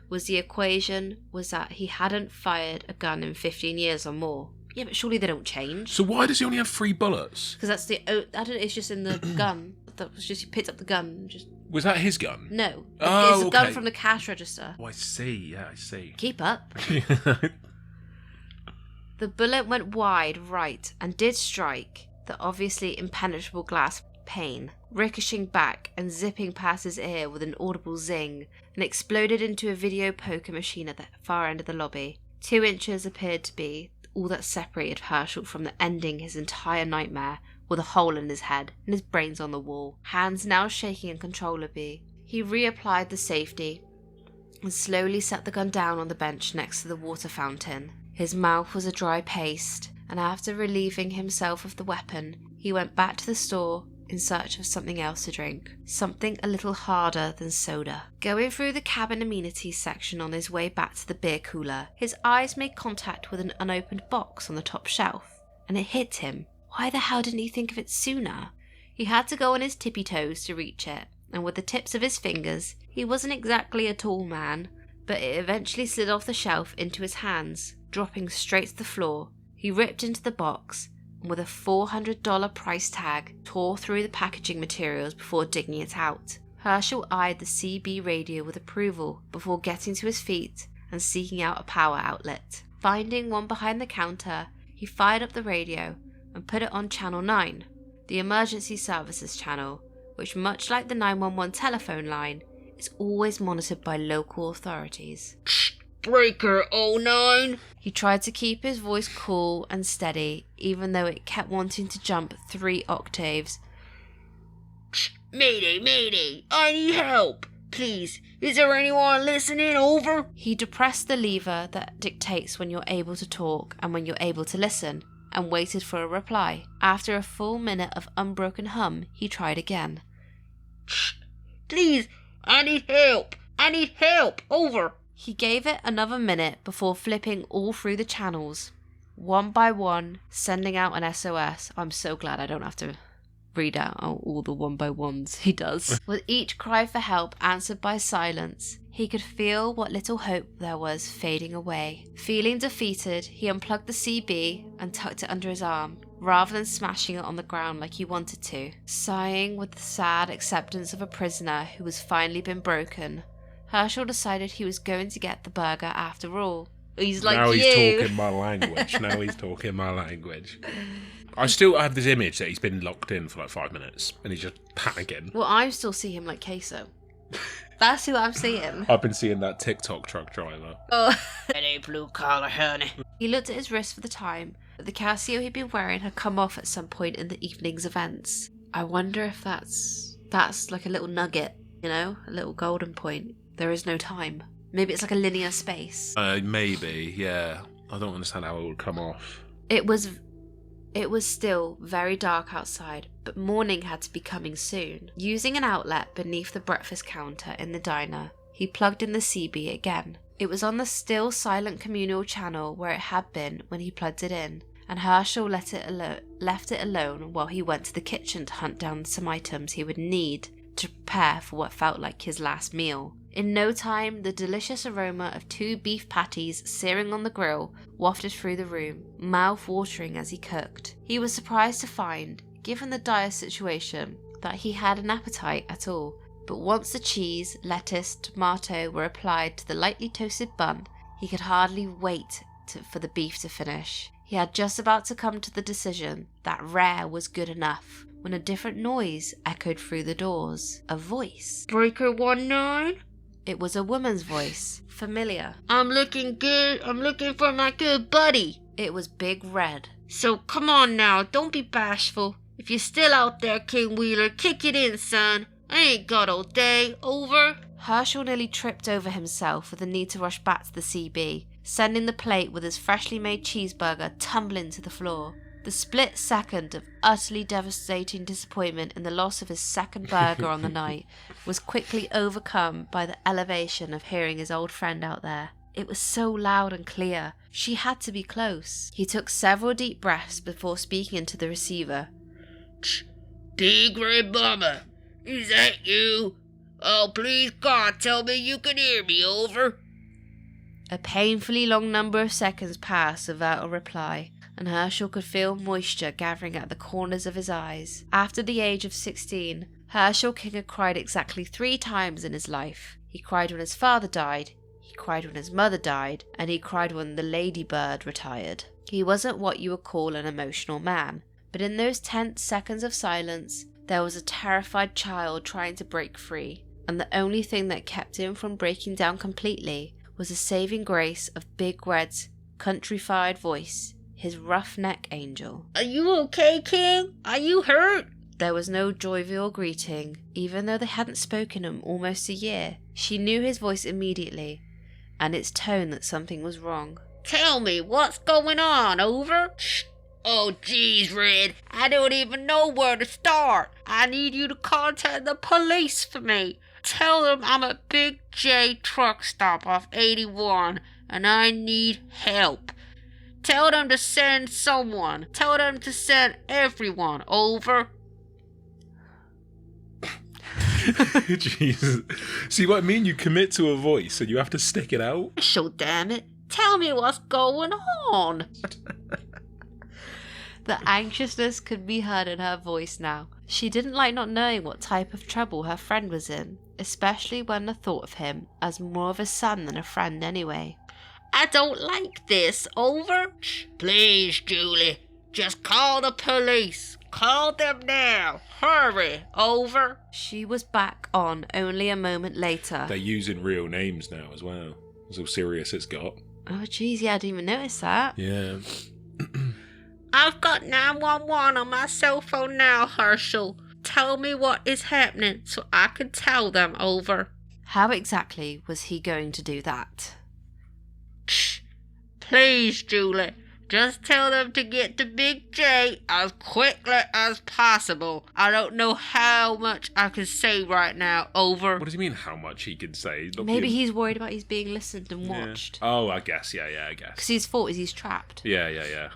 was the equation was that he hadn't fired a gun in 15 years or more. Yeah, but surely they don't change. So why does he only have 3 bullets? Because that's I don't know, it's just in the gun. That was just, he picked up the gun and just... Was that his gun? No. Oh, it's a gun from the cash register. Oh, I see. Yeah, I see. Keep up. The bullet went wide right and did strike the obviously impenetrable glass pane, ricocheting back and zipping past his ear with an audible zing, and exploded into a video poker machine at the far end of the lobby. 2 inches appeared to be all that separated Herschel from the ending his entire nightmare, with a hole in his head and his brains on the wall, hands now shaking uncontrollably. He reapplied the safety and slowly set the gun down on the bench next to the water fountain. His mouth was a dry paste, and after relieving himself of the weapon, he went back to the store in search of something else to drink, something a little harder than soda. Going through the cabin amenities section on his way back to the beer cooler, his eyes made contact with an unopened box on the top shelf, and it hit him. Why the hell didn't he think of it sooner? He had to go on his tippy toes to reach it, and with the tips of his fingers, he wasn't exactly a tall man, but it eventually slid off the shelf into his hands, dropping straight to the floor. He ripped into the box, with a $400 price tag, tore through the packaging materials before digging it out. Herschel eyed the CB radio with approval before getting to his feet and seeking out a power outlet. Finding one behind the counter, he fired up the radio and put it on channel 9, the emergency services channel, which, much like the 911 telephone line, is always monitored by local authorities. Breaker 09. He tried to keep his voice cool and steady, even though it kept wanting to jump 3 octaves. Mayday, mayday, I need help. Please, is there anyone listening? Over. He depressed the lever that dictates when you're able to talk and when you're able to listen, and waited for a reply. After a full minute of unbroken hum, he tried again. Please, I need help. I need help. Over. He gave it another minute before flipping all through the channels, one by one, sending out an SOS. I'm so glad I don't have to read out all the one by ones he does. With each cry for help answered by silence, he could feel what little hope there was fading away. Feeling defeated, he unplugged the CB and tucked it under his arm, rather than smashing it on the ground like he wanted to. Sighing with the sad acceptance of a prisoner who has finally been broken, Herschel decided he was going to get the burger after all. He's like, now you. He's talking my language. I still have this image that he's been locked in for like 5 minutes and he's just panicking. Well, I still see him like queso. That's who I'm seeing. I've been seeing that TikTok truck driver. Oh. That ain't blue collar, honey. He looked at his wrist for the time, but the Casio he'd been wearing had come off at some point in the evening's events. I wonder if that's like a little nugget, you know, a little golden point. There is no time. Maybe it's like a linear space. Maybe, yeah. I don't understand how it would come off. It was still very dark outside, but morning had to be coming soon. Using an outlet beneath the breakfast counter in the diner, he plugged in the CB again. It was on the still silent communal channel where it had been when he plugged it in, and Herschel left it alone while he went to the kitchen to hunt down some items he would need to prepare for what felt like his last meal. In no time, the delicious aroma of 2 beef patties searing on the grill wafted through the room, mouth-watering as he cooked. He was surprised to find, given the dire situation, that he had an appetite at all. But once the cheese, lettuce, tomato were applied to the lightly toasted bun, he could hardly wait for the beef to finish. He had just about to come to the decision that rare was good enough when a different noise echoed through the doors. A voice. Breaker 19? It was a woman's voice, familiar. I'm looking good. I'm looking for my good buddy. It was Big Red. So come on now, don't be bashful. If you're still out there, King Wheeler, kick it in, son. I ain't got all day. Over. Herschel nearly tripped over himself with the need to rush back to the CB, sending the plate with his freshly made cheeseburger tumbling to the floor. The split second of utterly devastating disappointment in the loss of his second burger on the night was quickly overcome by the elevation of hearing his old friend out there. It was so loud and clear. She had to be close. He took several deep breaths before speaking into the receiver. Big Red Mama, is that you? Oh, please God, tell me you can hear me, over. A painfully long number of seconds passed without a reply, and Herschel could feel moisture gathering at the corners of his eyes. After the age of 16, Herschel King had cried exactly 3 times in his life. He cried when his father died, he cried when his mother died, and he cried when the ladybird retired. He wasn't what you would call an emotional man, but in those tense seconds of silence, there was a terrified child trying to break free, and the only thing that kept him from breaking down completely was the saving grace of Big Red's countrified voice, his roughneck angel. Are you okay, King? Are you hurt? There was no jovial greeting, even though they hadn't spoken in almost a year. She knew his voice immediately, and its tone that something was wrong. Tell me, what's going on, over? Oh, geez, Red, I don't even know where to start. I need you to contact the police for me. Tell them I'm at Big J truck stop off 81, and I need help. Tell them to send someone. Tell them to send everyone, over. Jesus. See what I mean? You commit to a voice and you have to stick it out. So damn it. Tell me what's going on. The anxiousness could be heard in her voice now. She didn't like not knowing what type of trouble her friend was in, especially when the thought of him as more of a son than a friend anyway. I don't like this, over. Please, Julie, just call the police. Call them now. Hurry, over. She was back on only a moment later. They're using real names now as well. That's how serious it's got. Oh, jeez, yeah, I didn't even notice that. Yeah. I've got 911 on my cell phone now, Herschel. Tell me what is happening so I can tell them, over. How exactly was he going to do that? Please, Julie, just tell them to get to Big J as quickly as possible. I don't know how much I can say right now, over. What does he mean, how much he can say? Look, Maybe he's worried about he's being listened and watched. Yeah. Oh, I guess, yeah, I guess. Because his fault is he's trapped. Yeah.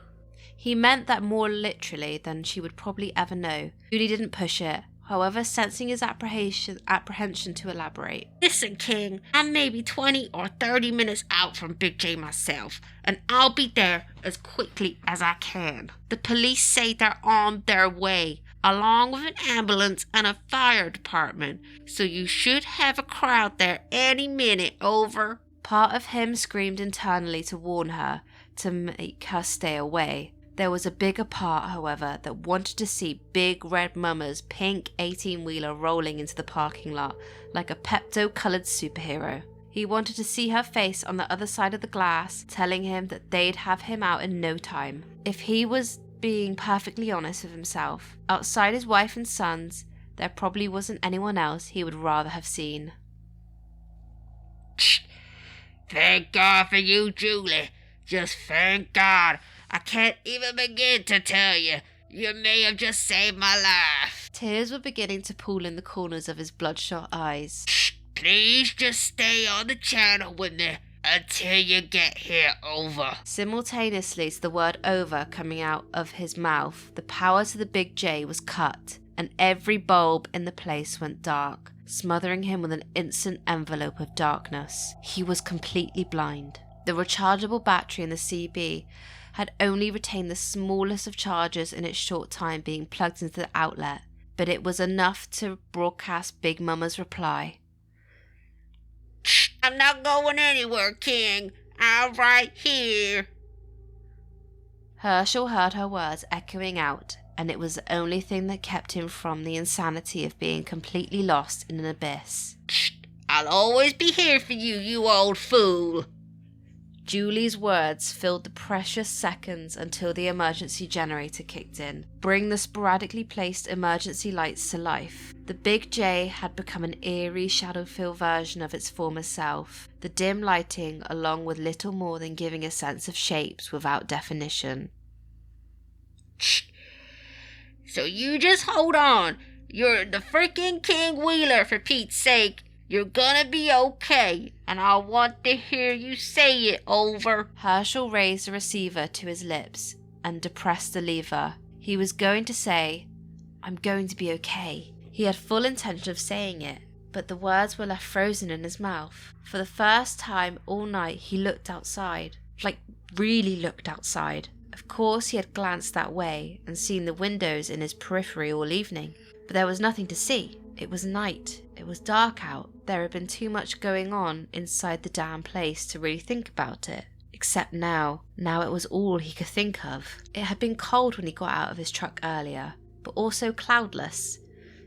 He meant that more literally than she would probably ever know. Julie didn't push it, however, sensing his apprehension to elaborate. Listen, King, I'm maybe 20 or 30 minutes out from Big J myself, and I'll be there as quickly as I can. The police say they're on their way, along with an ambulance and a fire department, so you should have a crowd there any minute, over. Part of him screamed internally to warn her, to make her stay away. There was a bigger part, however, that wanted to see Big Red Mama's pink 18-wheeler rolling into the parking lot like a Pepto-coloured superhero. He wanted to see her face on the other side of the glass, telling him that they'd have him out in no time. If he was being perfectly honest with himself, outside his wife and sons, there probably wasn't anyone else he would rather have seen. Thank God for you, Julie. Just thank God. I can't even begin to tell you. You may have just saved my life. Tears were beginning to pool in the corners of his bloodshot eyes. Please just stay on the channel with me until you get here, over. Simultaneously to the word over coming out of his mouth, the power to the Big J was cut, and every bulb in the place went dark, smothering him with an instant envelope of darkness. He was completely blind. The rechargeable battery in the CB had only retained the smallest of charges in its short time being plugged into the outlet, but it was enough to broadcast Big Mama's reply. I'm not going anywhere, King. I'm right here. Herschel heard her words echoing out, and it was the only thing that kept him from the insanity of being completely lost in an abyss. I'll always be here for you, you old fool. Julie's words filled the precious seconds until the emergency generator kicked in, bringing the sporadically placed emergency lights to life. The Big J had become an eerie, shadow-filled version of its former self, the dim lighting along with little more than giving a sense of shapes without definition. So you just hold on. You're the freaking King Wheeler, for Pete's sake. You're gonna be okay, and I want to hear you say it, over. Herschel raised the receiver to his lips and depressed the lever. He was going to say, "I'm going to be okay." He had full intention of saying it, but the words were left frozen in his mouth. For the first time all night he looked outside, like really looked outside. Of course he had glanced that way and seen the windows in his periphery all evening, but there was nothing to see. It was night. It was dark out. There had been too much going on inside the damn place to really think about it. Except now it was all he could think of. It had been cold when he got out of his truck earlier, but also cloudless.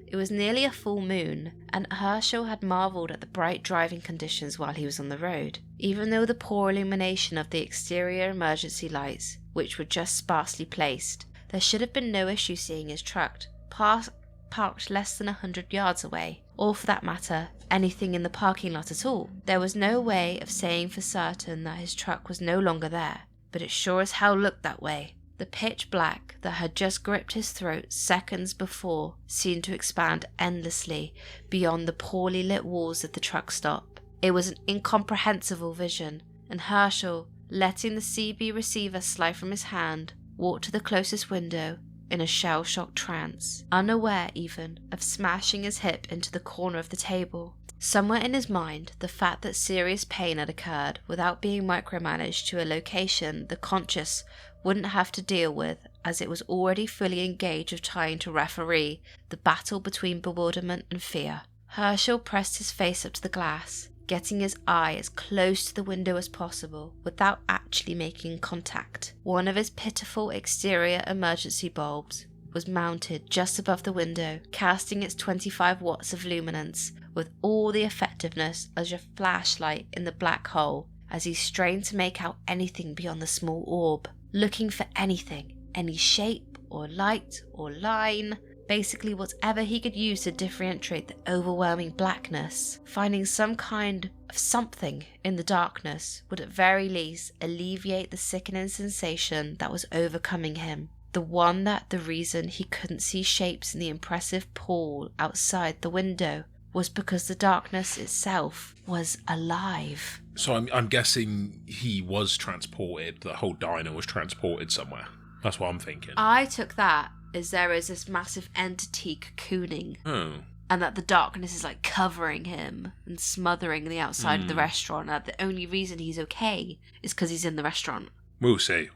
It was nearly a full moon, and Herschel had marvelled at the bright driving conditions while he was on the road. Even though the poor illumination of the exterior emergency lights, which were just sparsely placed, there should have been no issue seeing his truck parked less than 100 yards away, or for that matter, anything in the parking lot at all. There was no way of saying for certain that his truck was no longer there, but it sure as hell looked that way. The pitch black that had just gripped his throat seconds before seemed to expand endlessly beyond the poorly lit walls of the truck stop. It was an incomprehensible vision, and Herschel, letting the CB receiver slide from his hand, walked to the closest window in a shell-shocked trance, unaware even of smashing his hip into the corner of the table. Somewhere in his mind, the fact that serious pain had occurred without being micromanaged to a location the conscious wouldn't have to deal with, as it was already fully engaged of trying to referee the battle between bewilderment and fear. Herschel pressed his face up to the glass, getting his eye as close to the window as possible without actually making contact. One of his pitiful exterior emergency bulbs was mounted just above the window, casting its 25 watts of luminance with all the effectiveness as a flashlight in the black hole as he strained to make out anything beyond the small orb, looking for anything, any shape or light or line, basically whatever he could use to differentiate the overwhelming blackness. Finding some kind of something in the darkness would at very least alleviate the sickening sensation that was overcoming him. The reason he couldn't see shapes in the impressive pool outside the window was because the darkness itself was alive. So I'm guessing he was transported, the whole diner was transported somewhere. That's what I'm thinking. I took that as there is this massive entity cocooning. Oh. And that the darkness is like covering him and smothering the outside of the restaurant. And that the only reason he's okay is because he's in the restaurant. We'll see.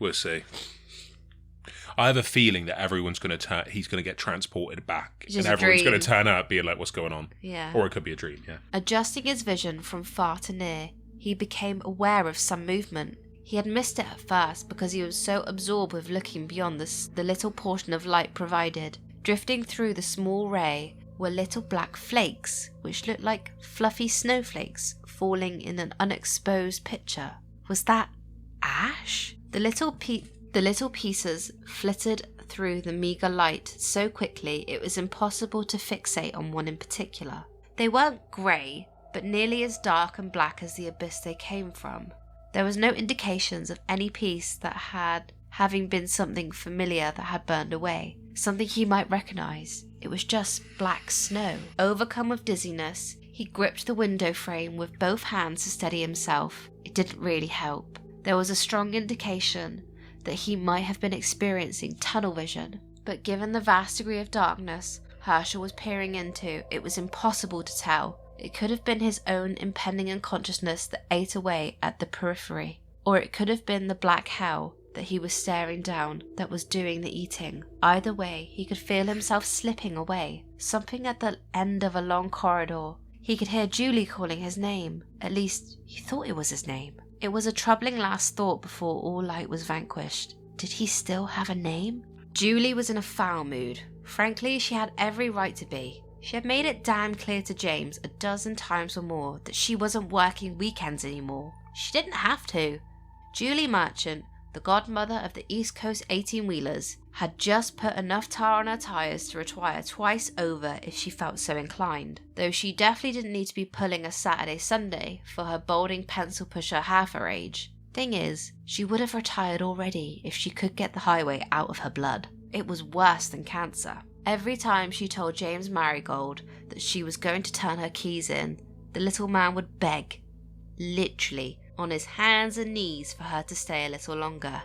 I have a feeling that everyone's going to he's going to get transported back. And everyone's going to turn up being like, what's going on? Yeah. Or it could be a dream, yeah. Adjusting his vision from far to near, he became aware of some movement. He had missed it at first because he was so absorbed with looking beyond the little portion of light provided. Drifting through the small ray were little black flakes, which looked like fluffy snowflakes falling in an unexposed pitcher. Was that ash? The little pieces flitted through the meagre light so quickly it was impossible to fixate on one in particular. They weren't grey, but nearly as dark and black as the abyss they came from. There was no indications of any piece that having been something familiar that had burned away, something he might recognise. It was just black snow. Overcome with dizziness, he gripped the window frame with both hands to steady himself. It didn't really help. There was a strong indication that he might have been experiencing tunnel vision, but given the vast degree of darkness, Herschel was peering into, it was impossible to tell. It could have been his own impending unconsciousness that ate away at the periphery, or it could have been the black hell that he was staring down that was doing the eating. Either way, he could feel himself slipping away, something at the end of a long corridor. He could hear Julie calling his name. At least, he thought it was his name. It was a troubling last thought before all light was vanquished. Did he still have a name? Julie was in a foul mood. Frankly, she had every right to be. She had made it damn clear to James a dozen times or more that she wasn't working weekends anymore. She didn't have to. Julie Merchant, the godmother of the East Coast 18-wheelers, had just put enough tar on her tyres to retire twice over if she felt so inclined, though she definitely didn't need to be pulling a Saturday-Sunday for her balding pencil pusher half her age. Thing is, she would have retired already if she could get the highway out of her blood. It was worse than cancer. Every time she told James Marigold that she was going to turn her keys in, the little man would beg, literally, on his hands and knees for her to stay a little longer.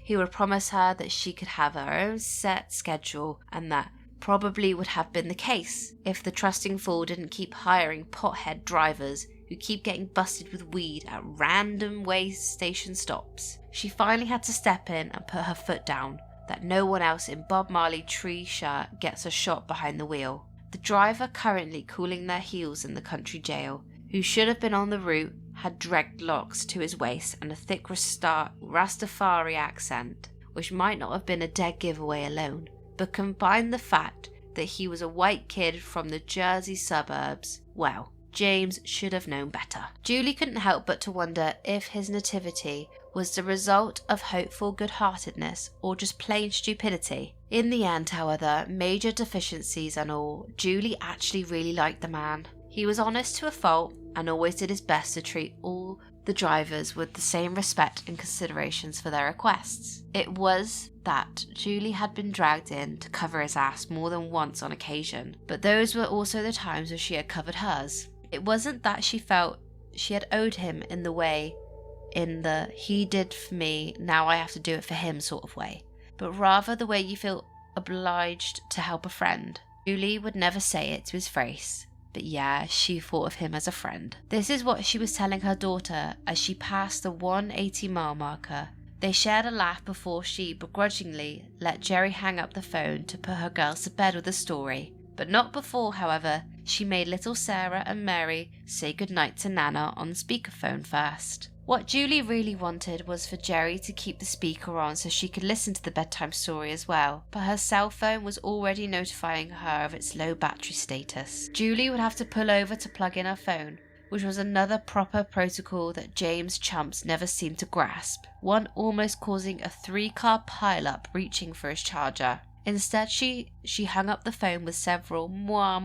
He would promise her that she could have her own set schedule, and that probably would have been the case if the trusting fool didn't keep hiring pothead drivers who keep getting busted with weed at random way station stops. She finally had to step in and put her foot down, that no one else in Bob Marley tree shirt gets a shot behind the wheel. The driver currently cooling their heels in the country jail, who should have been on the route, had dreadlocks to his waist and a thick Rastafari accent, which might not have been a dead giveaway alone, but combined the fact that he was a white kid from the Jersey suburbs, well, James should have known better. Julie couldn't help but to wonder if his nativity was the result of hopeful good-heartedness or just plain stupidity. In the end, however, major deficiencies and all, Julie actually really liked the man. He was honest to a fault and always did his best to treat all the drivers with the same respect and considerations for their requests. It was that Julie had been dragged in to cover his ass more than once on occasion, but those were also the times when she had covered hers. It wasn't that she felt she had owed him in the he did for me, now I have to do it for him sort of way, but rather the way you feel obliged to help a friend. Julie would never say it to his face, but yeah, she thought of him as a friend. This is what she was telling her daughter as she passed the 180-mile marker. They shared a laugh before she begrudgingly let Jerry hang up the phone to put her girls to bed with a story. But not before, however, she made little Sarah and Mary say goodnight to Nana on speakerphone first. What Julie really wanted was for Jerry to keep the speaker on so she could listen to the bedtime story as well, but her cell phone was already notifying her of its low battery status. Julie would have to pull over to plug in her phone, which was another proper protocol that James chumps never seemed to grasp, one almost causing a 3-car pile-up reaching for his charger. Instead, she hung up the phone with several moi.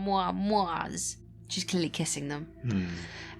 She's clearly kissing them.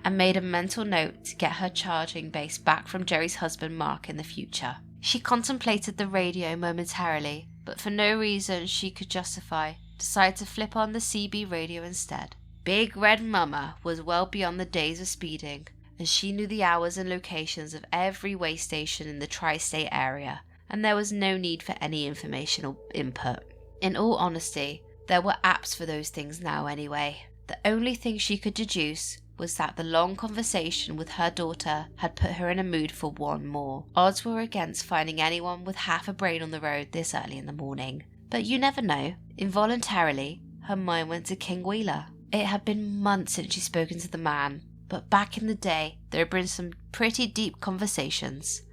And made a mental note to get her charging base back from Jerry's husband Mark in the future. She contemplated the radio momentarily, but for no reason she could justify, decided to flip on the CB radio instead. Big Red Mama was well beyond the days of speeding, and she knew the hours and locations of every way station in the tri-state area, and there was no need for any informational input. In all honesty, there were apps for those things now anyway. The only thing she could deduce was that the long conversation with her daughter had put her in a mood for one more. Odds were against finding anyone with half a brain on the road this early in the morning. But you never know. Involuntarily, her mind went to King Wheeler. It had been months since she'd spoken to the man, but back in the day, there had been some pretty deep conversations.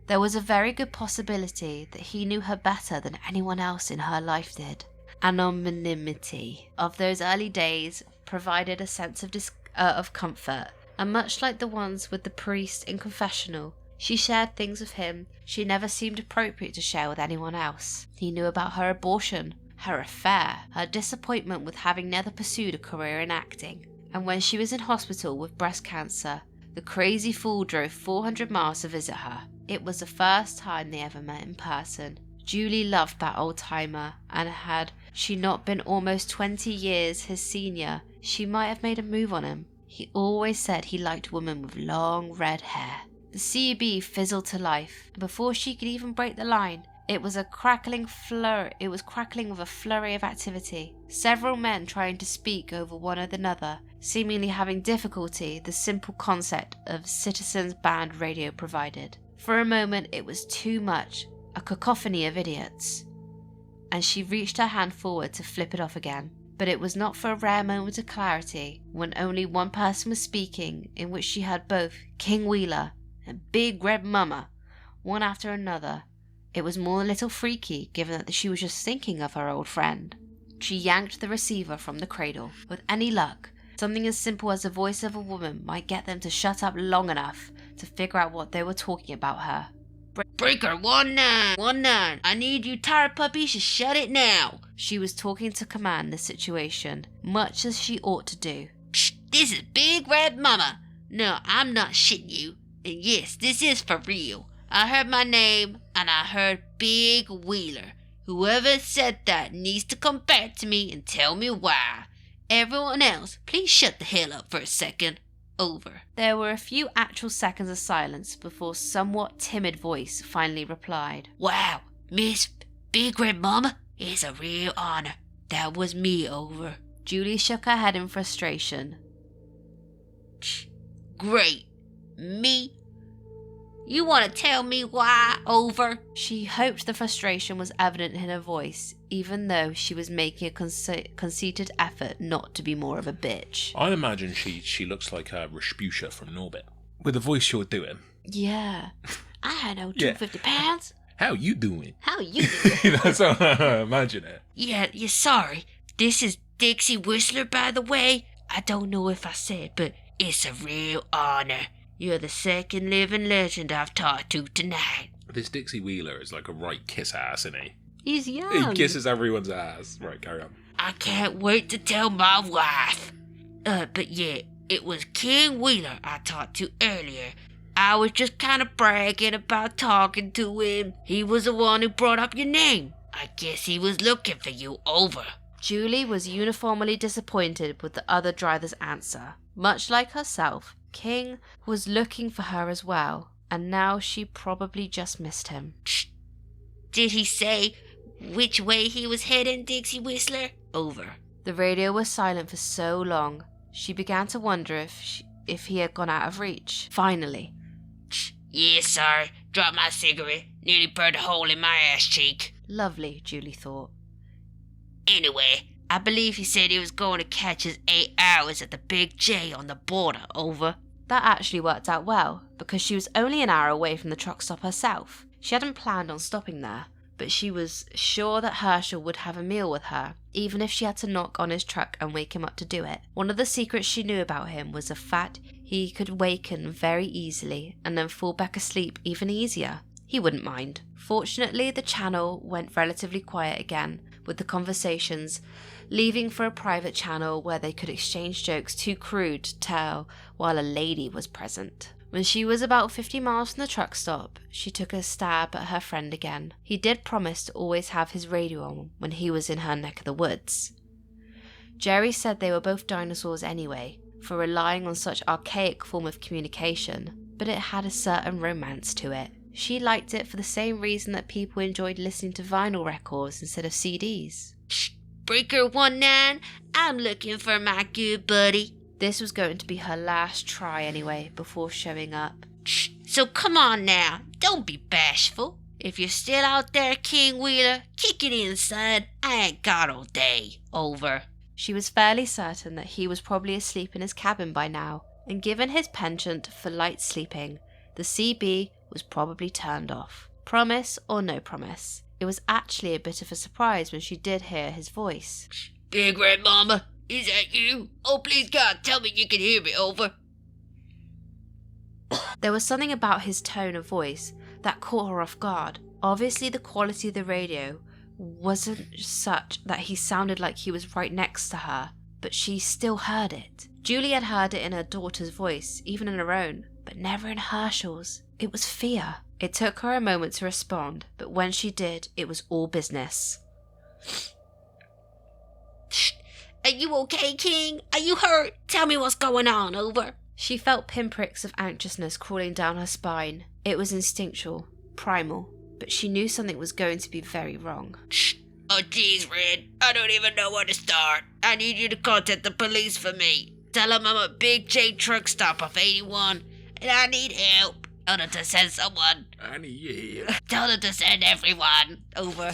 There was a very good possibility that he knew her better than anyone else in her life did. Anonymity of those early days provided a sense of comfort, and much like the ones with the priest in confessional, she shared things with him she never seemed appropriate to share with anyone else. He knew about her abortion, her affair, her disappointment with having never pursued a career in acting, and when she was in hospital with breast cancer, the crazy fool drove 400 miles to visit her. It was the first time they ever met in person. Julie loved that old-timer, and had she not been almost 20 years his senior, she might have made a move on him. He always said he liked women with long red hair. The CB fizzled to life, and before she could even break the line, It was crackling with a flurry of activity. Several men trying to speak over one another, seemingly having difficulty the simple concept of citizens' band radio provided. For a moment it was too much, a cacophony of idiots, and she reached her hand forward to flip it off again. But it was not for a rare moment of clarity, when only one person was speaking, in which she heard both King Wheeler and Big Red Mama, one after another. It was more a little freaky, given that she was just thinking of her old friend. She yanked the receiver from the cradle. With any luck, something as simple as the voice of a woman might get them to shut up long enough to figure out what they were talking about her. Breaker 1919, I need you tired puppies to shut it now. She was talking to command the situation, much as she ought to do. Shh, this is Big Red Mama. No, I'm not shitting you. And yes, this is for real. I heard my name, and I heard Big Wheeler. Whoever said that needs to come back to me and tell me why. Everyone else, please shut the hell up for a second. Over. There were a few actual seconds of silence before a somewhat timid voice finally replied. Wow, Miss Big Red Mama, it's a real honor. That was me, over. Julie shook her head in frustration. Great. Me? You want to tell me why, over? She hoped the frustration was evident in her voice, even though she was making a conceited effort not to be more of a bitch. I imagine she looks like Rasputia from Norbit. With the voice you're doing. Yeah. I know 250 pounds. How you doing? How you doing? That's how I imagine it. Yeah, sorry. This is Dixie Whistler, by the way. I don't know if I said, but it's a real honor. You're the second living legend I've talked to tonight. This Dixie Wheeler is like a right kiss ass, isn't he? He's young. He kisses everyone's ass. Right, carry on. I can't wait to tell my wife. But yeah, it was King Wheeler I talked to earlier. I was just kind of bragging about talking to him. He was the one who brought up your name. I guess he was looking for you, over. Julie was uniformly disappointed with the other driver's answer. Much like herself, King was looking for her as well, and now she probably just missed him. Did he say which way he was heading, Dixie Whistler? Over. The radio was silent for so long, she began to wonder if he had gone out of reach. Finally. Yeah, sorry. Dropped my cigarette. Nearly burned a hole in my ass cheek. Lovely, Julie thought. Anyway, I believe he said he was going to catch his 8 hours at the Big J on the border, over. That actually worked out well, because she was only an hour away from the truck stop herself. She hadn't planned on stopping there, but she was sure that Herschel would have a meal with her, even if she had to knock on his truck and wake him up to do it. One of the secrets she knew about him was the fact he could waken very easily and then fall back asleep even easier. He wouldn't mind. Fortunately, the channel went relatively quiet again, with the conversations leaving for a private channel where they could exchange jokes too crude to tell while a lady was present. When she was about 50 miles from the truck stop, she took a stab at her friend again. He did promise to always have his radio on when he was in her neck of the woods. Jerry said they were both dinosaurs anyway, for relying on such archaic form of communication, but it had a certain romance to it. She liked it for the same reason that people enjoyed listening to vinyl records instead of CDs. Breaker 19, I'm looking for my good buddy. This was going to be her last try anyway, before showing up. So come on now, don't be bashful. If you're still out there, King Wheeler, kick it inside. I ain't got all day, over. She was fairly certain that he was probably asleep in his cabin by now, and given his penchant for light sleeping, the CB was probably turned off. Promise or no promise, it was actually a bit of a surprise when she did hear his voice. Big Red Mama, is that you? Oh, please God, tell me you can hear me, over. There was something about his tone of voice that caught her off guard. Obviously the quality of the radio wasn't such that he sounded like he was right next to her, but she still heard it. Julie had heard it in her daughter's voice, even in her own, but never in Herschel's. It was fear. It took her a moment to respond, but when she did, it was all business. Are you okay, King? Are you hurt? Tell me what's going on, over. She felt pinpricks of anxiousness crawling down her spine. It was instinctual, primal. but she knew something was going to be very wrong. Shh. Oh, jeez, Red. I don't even know where to start. I need you to contact the police for me. Tell them I'm a Big J truck stop off 81, and I need help. Tell them to send someone. I need help. Tell them to send everyone. Over.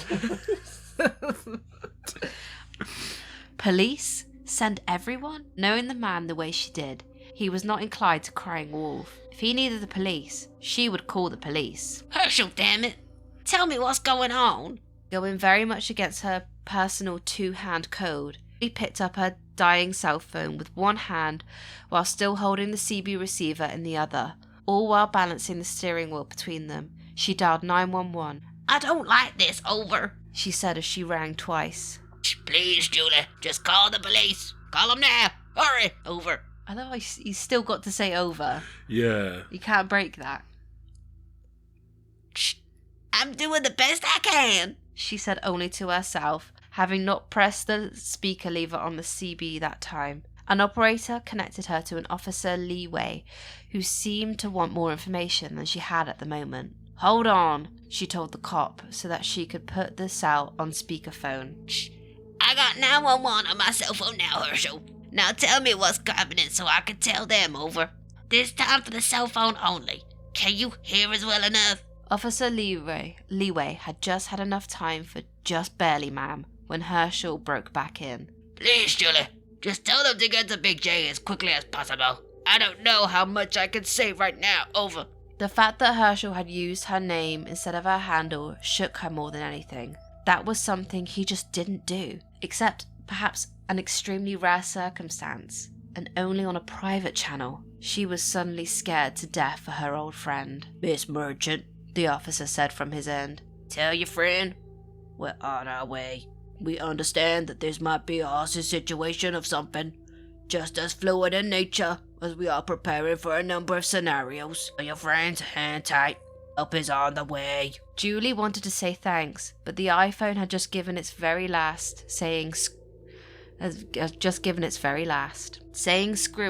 Police? Send everyone? Knowing the man the way she did, he was not inclined to crying wolf. If he needed the police, she would call the police. Herschel, damn it. Tell me what's going on. Going very much against her personal two-hand code, she picked up her dying cell phone with one hand while still holding the CB receiver in the other, all while balancing the steering wheel between them. She dialed 911. I don't like this. Over. She said as she rang twice. Please, Julie, just call the police. Call them now. Hurry. Over. I know he's still got to say over. Yeah. You can't break that. Shh. I'm doing the best I can, she said only to herself, having not pressed the speaker lever on the CB that time. An operator connected her to an Officer Leeway, who seemed to want more information than she had at the moment. Hold on, she told the cop so that she could put the cell on speakerphone. Shh. I got 911 on my cell phone now, Herschel. Now tell me what's happening so I can tell them. Over. This time for the cell phone only. Can you hear us well enough? Officer Leeway had just had enough time for just barely, ma'am, when Herschel broke back in. Please, Julie, just tell them to get to Big J as quickly as possible. I don't know how much I can say right now. Over. The fact that Herschel had used her name instead of her handle shook her more than anything. That was something he just didn't do, except perhaps an extremely rare circumstance, and only on a private channel. She was suddenly scared to death for her old friend. Miss Merchant, the officer said from his end. Tell your friend we're on our way. We understand that this might be a hostage situation of something, just as fluid in nature as we are preparing for a number of scenarios. Tell your friend to hang tight. Help is on the way. Julie wanted to say thanks, but the iPhone had just given its very last, saying screw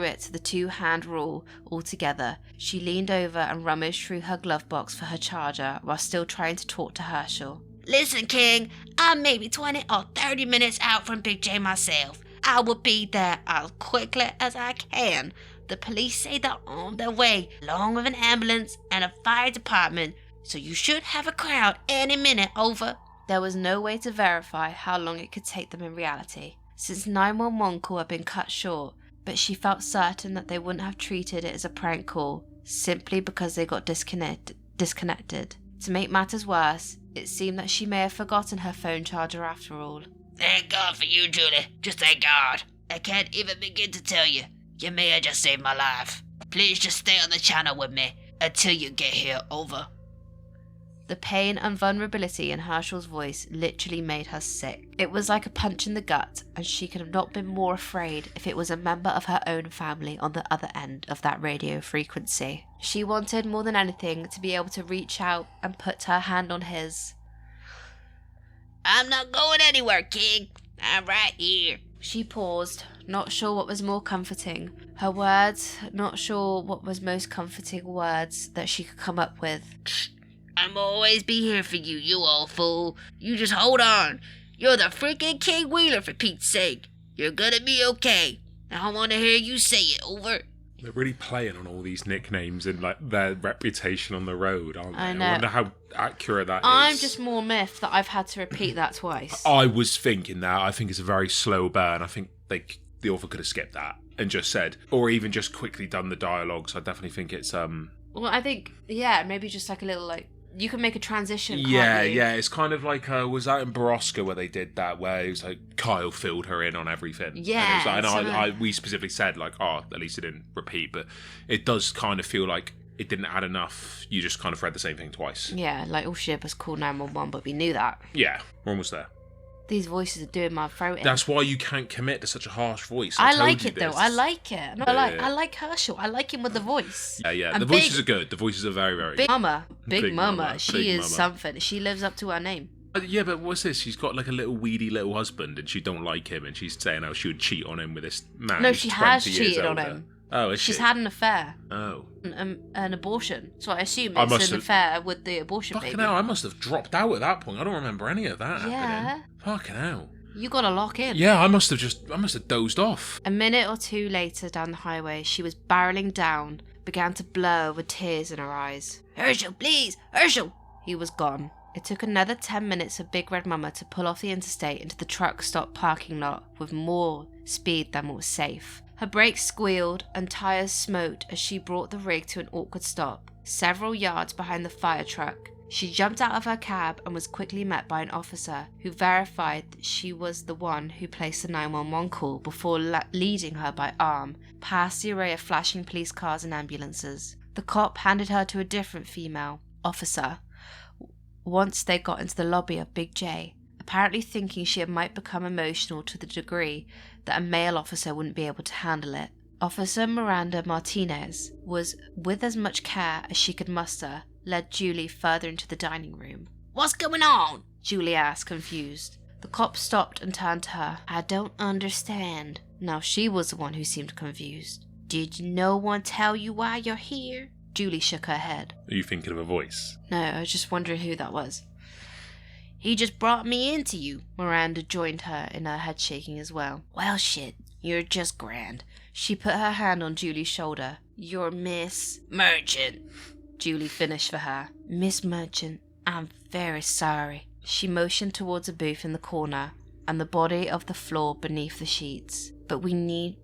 it to the two-hand rule altogether. She leaned over and rummaged through her glove box for her charger while still trying to talk to Herschel. Listen, King, I'm maybe 20 or 30 minutes out from Big J myself. I will be there as quickly as I can. The police say they're on their way, along with an ambulance and a fire department, so you should have a crowd any minute. Over. There was no way to verify how long it could take them in reality, since 911 call had been cut short, but she felt certain that they wouldn't have treated it as a prank call simply because they got disconnected. To make matters worse, it seemed that she may have forgotten her phone charger after all. Thank God for you, Julie. Just thank God. I can't even begin to tell you. You may have just saved my life. Please just stay on the channel with me until you get here. Over. The pain and vulnerability in Herschel's voice literally made her sick. It was like a punch in the gut, and she could have not been more afraid if it was a member of her own family on the other end of that radio frequency. She wanted more than anything to be able to reach out and put her hand on his. I'm not going anywhere, King. I'm right here. She paused, not sure what was more comforting. Her words, not sure what was most comforting words that she could come up with. I'm always be here for you, you old fool. You just hold on. You're the freaking King Wheeler, for Pete's sake. You're gonna be okay. I want to hear you say it. Over. They're really playing on all these nicknames and like their reputation on the road, aren't they? I know. I wonder how accurate that is. I'm just more miffed that I've had to repeat that twice. I was thinking that. I think it's a very slow burn. I think the author could have skipped that and just said, or even just quickly done the dialogue. So I definitely think it's Well, I think maybe just like a little you can make a transition. Yeah, can't you? yeah. It's kind of like was that in Borosca where they did that, where it was like Kyle filled her in on everything. Yeah, and, we specifically said like, at least it didn't repeat, but it does kind of feel like it didn't add enough. You just kind of read the same thing twice. Yeah, like all shit was called 911, but we knew that. Yeah, we're almost there. These voices are doing my throat in. That's why you can't commit to such a harsh voice. I like it though. I like it. No, Yeah. I like Herschel. I like him with the voice. Yeah. And The voices are good. The voices are very, very Big good. Mama. Big Mama. She Big is Mama. something. She lives up to her name. Yeah, but what's this? She's got like a little weedy little husband and she don't like him and she's saying how she would cheat on him with this man No, who's she 20 has years cheated on older. him. Oh, is she? She's had an affair. Oh. An abortion. So I assume I it's must an have- affair with the abortion Fucking baby. hell, I must have dropped out at that point. I don't remember any of that Yeah. happening. Fucking hell. You gotta lock in. Yeah, I must have dozed off. A minute or two later down the highway, she was barreling down, began to blur with tears in her eyes. Herschel, please! Herschel! He was gone. It took another 10 minutes for Big Red Mama to pull off the interstate into the truck stop parking lot with more speed than was safe. Her brakes squealed and tires smoked as she brought the rig to an awkward stop, several yards behind the fire truck. She jumped out of her cab and was quickly met by an officer who verified that she was the one who placed the 911 call before leading her by arm past the array of flashing police cars and ambulances. The cop handed her to a different female officer once they got into the lobby of Big J, apparently thinking she might become emotional to the degree that a male officer wouldn't be able to handle it. Officer Miranda Martinez was, with as much care as she could muster, led Julie further into the dining room. What's going on? Julie asked, confused. The cop stopped and turned to her. I don't understand. Now she was the one who seemed confused. Did no one tell you why you're here? Julie shook her head. Are you thinking of a voice? No, I was just wondering who that was. He just brought me into you. Miranda joined her in her head shaking as well. Well, shit, you're just grand. She put her hand on Julie's shoulder. You're Miss Merchant. Julie finished for her. Miss Merchant, I'm very sorry. She motioned towards a booth in the corner and the body of the floor beneath the sheets. But we need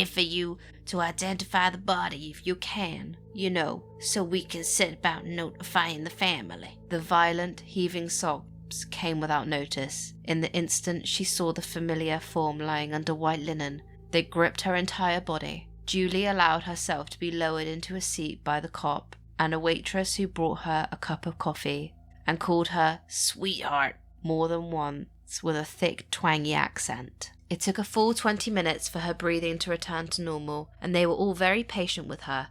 for you to identify the body if you can, so we can set about notifying the family. The violent, heaving sobs came without notice. In the instant she saw the familiar form lying under white linen, they gripped her entire body. Julie allowed herself to be lowered into a seat by the cop and a waitress who brought her a cup of coffee and called her sweetheart more than once with a thick, twangy accent. It took a full 20 minutes for her breathing to return to normal, and they were all very patient with her,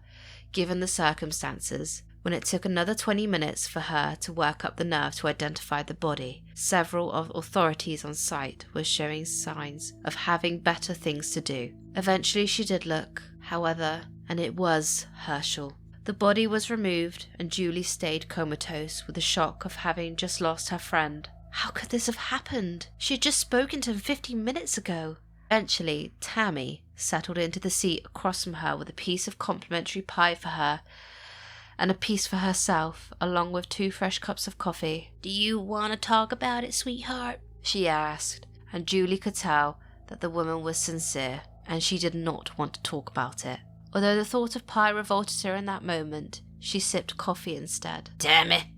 given the circumstances. When it took another 20 minutes for her to work up the nerve to identify the body, several of authorities on site were showing signs of having better things to do. Eventually she did look, however, and it was Herschel. The body was removed, and Julie stayed comatose with the shock of having just lost her friend. How could this have happened? She had just spoken to him 15 minutes ago. Eventually, Tammy settled into the seat across from her with a piece of complimentary pie for her and a piece for herself, along with 2 fresh cups of coffee. Do you want to talk about it, sweetheart? She asked, and Julie could tell that the woman was sincere, and she did not want to talk about it. Although the thought of pie revolted her in that moment, she sipped coffee instead. Tammy.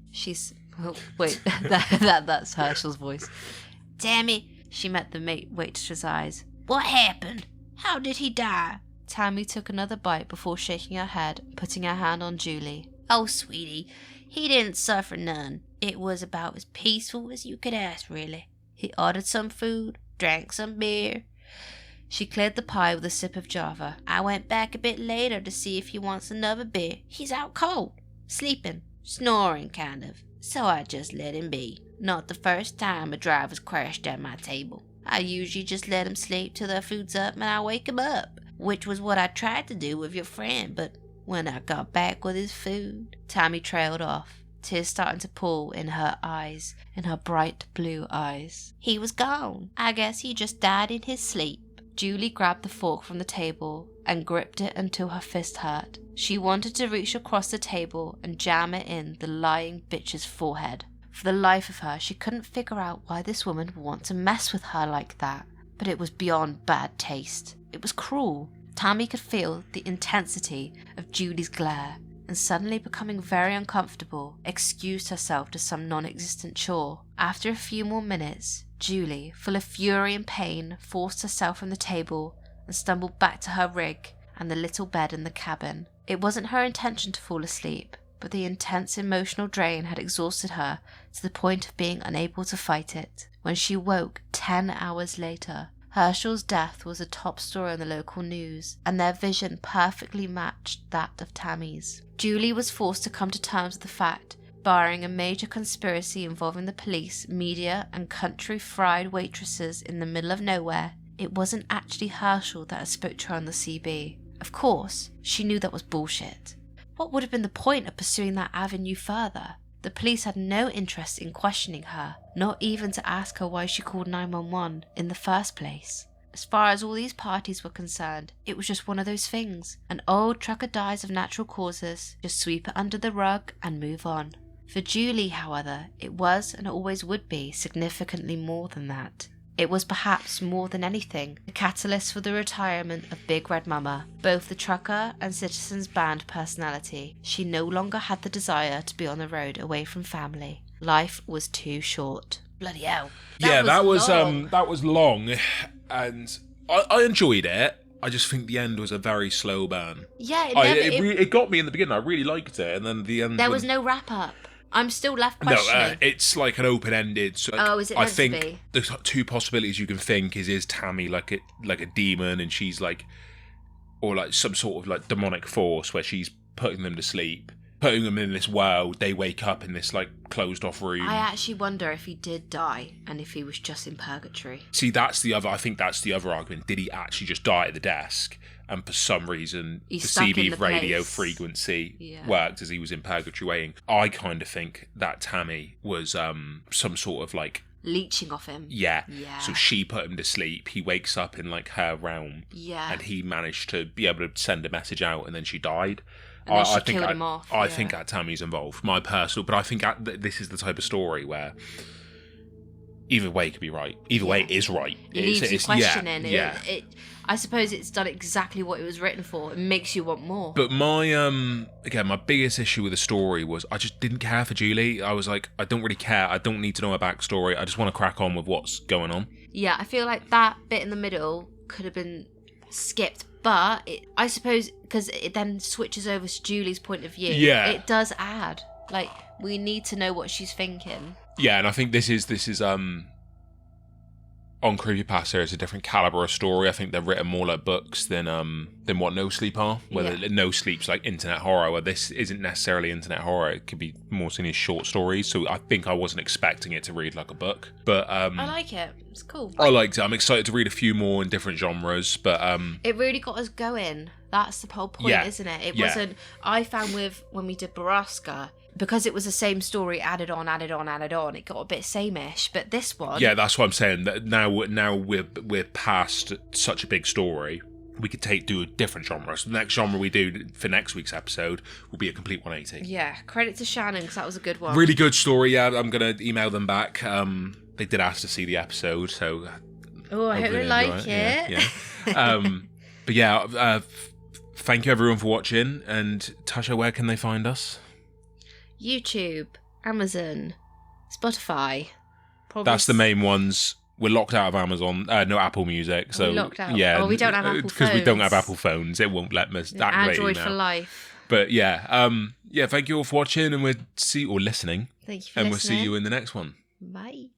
Oh, wait, that's Herschel's voice. Tammy. She met the waitress's eyes. What happened? How did he die? Tammy took another bite before shaking her head and putting her hand on Julie. Oh, sweetie, he didn't suffer none. It was about as peaceful as you could ask, really. He ordered some food, drank some beer. She cleared the pie with a sip of Java. I went back a bit later to see if he wants another beer. He's out cold, sleeping, snoring kind of. So I just let him be. Not the first time a driver's crashed at my table. I usually just let him sleep till their food's up and I wake him up, which was what I tried to do with your friend, but when I got back with his food... Tammy trailed off, tears starting to pool in her eyes, in her bright blue eyes. He was gone. I guess he just died in his sleep. Julie grabbed the fork from the table and gripped it until her fist hurt. She wanted to reach across the table and jam it in the lying bitch's forehead. For the life of her, she couldn't figure out why this woman would want to mess with her like that. But it was beyond bad taste. It was cruel. Tammy could feel the intensity of Julie's glare, and suddenly becoming very uncomfortable, excused herself to some non-existent chore. After a few more minutes, Julie, full of fury and pain, forced herself from the table and stumbled back to her rig and the little bed in the cabin. It wasn't her intention to fall asleep, but the intense emotional drain had exhausted her to the point of being unable to fight it. When she woke 10 hours later, Herschel's death was a top story in the local news, and their vision perfectly matched that of Tammy's. Julie was forced to come to terms with the fact, barring a major conspiracy involving the police, media, and country-fried waitresses in the middle of nowhere, it wasn't actually Herschel that had spoke to her on the CB. Of course, she knew that was bullshit. What would have been the point of pursuing that avenue further? The police had no interest in questioning her, not even to ask her why she called 911 in the first place. As far as all these parties were concerned, it was just one of those things. An old trucker dies of natural causes, just sweep it under the rug and move on. For Julie, however, it was and always would be significantly more than that. It was perhaps more than anything the catalyst for the retirement of Big Red Mama, both the trucker and Citizens Band personality. She no longer had the desire to be on the road away from family. Life was too short. Bloody hell. That was long, and I enjoyed it. I just think the end was a very slow burn. Yeah, it got me in the beginning. I really liked it, and then the end. There was no wrap up. I'm still left questioning. No, it's like an open-ended. So is it meant to be? I think the two possibilities you can think is Tammy like a demon, and she's like, or like some sort of like demonic force where she's putting them to sleep, putting them in this world. They wake up in this like closed-off room. I actually wonder if he did die and if he was just in purgatory. See, that's the other. I think that's the other argument. Did he actually just die at the desk? And for some reason, the CB radio frequency worked as he was in purgatory waiting. I kind of think that Tammy was some sort of like leeching off him. Yeah. So she put him to sleep. He wakes up in like her realm. Yeah. And he managed to be able to send a message out, and then she died. And then she killed him off. I think that Tammy's involved. My personal, but I think this is the type of story where either way could be right. Either way is right. It leaves you questioning. I suppose it's done exactly what it was written for. It makes you want more. But my biggest issue with the story was I just didn't care for Julie. I was like, I don't really care. I don't need to know her backstory. I just want to crack on with what's going on. Yeah, I feel like that bit in the middle could have been skipped. But I suppose because it then switches over to Julie's point of view. Yeah. It does add. Like, we need to know what she's thinking. Yeah, and I think this is on Creepypasta, it's a different caliber of story. I think they're written more like books than what No Sleep are. Whether No Sleep's like internet horror, where this isn't necessarily internet horror. It could be more seen as short stories. So I think I wasn't expecting it to read like a book. But I like it. It's cool. I liked it. I'm excited to read a few more in different genres. But it really got us going. That's the whole point, isn't it? It wasn't. I found when we did Baraska, because it was the same story added on, it got a bit sameish. But this one... Yeah, that's what I'm saying. That now we're past such a big story. We could do a different genre. So the next genre we do for next week's episode will be a complete 180. Yeah, credit to Shannon, because that was a good one. Really good story, yeah. I'm going to email them back. They did ask to see the episode, so... Oh, I hope they like it. Yeah. But yeah, thank you everyone for watching. And Tasha, where can they find us? YouTube, Amazon, Spotify. That's the main ones. We're locked out of Amazon, no Apple Music. So we're locked out. Yeah, we don't have Apple phones. Because we don't have Apple phones, it won't let us activate Android email. for life. But yeah, thank you all for watching, and listening. Thank you for listening. And we'll see you in the next one. Bye.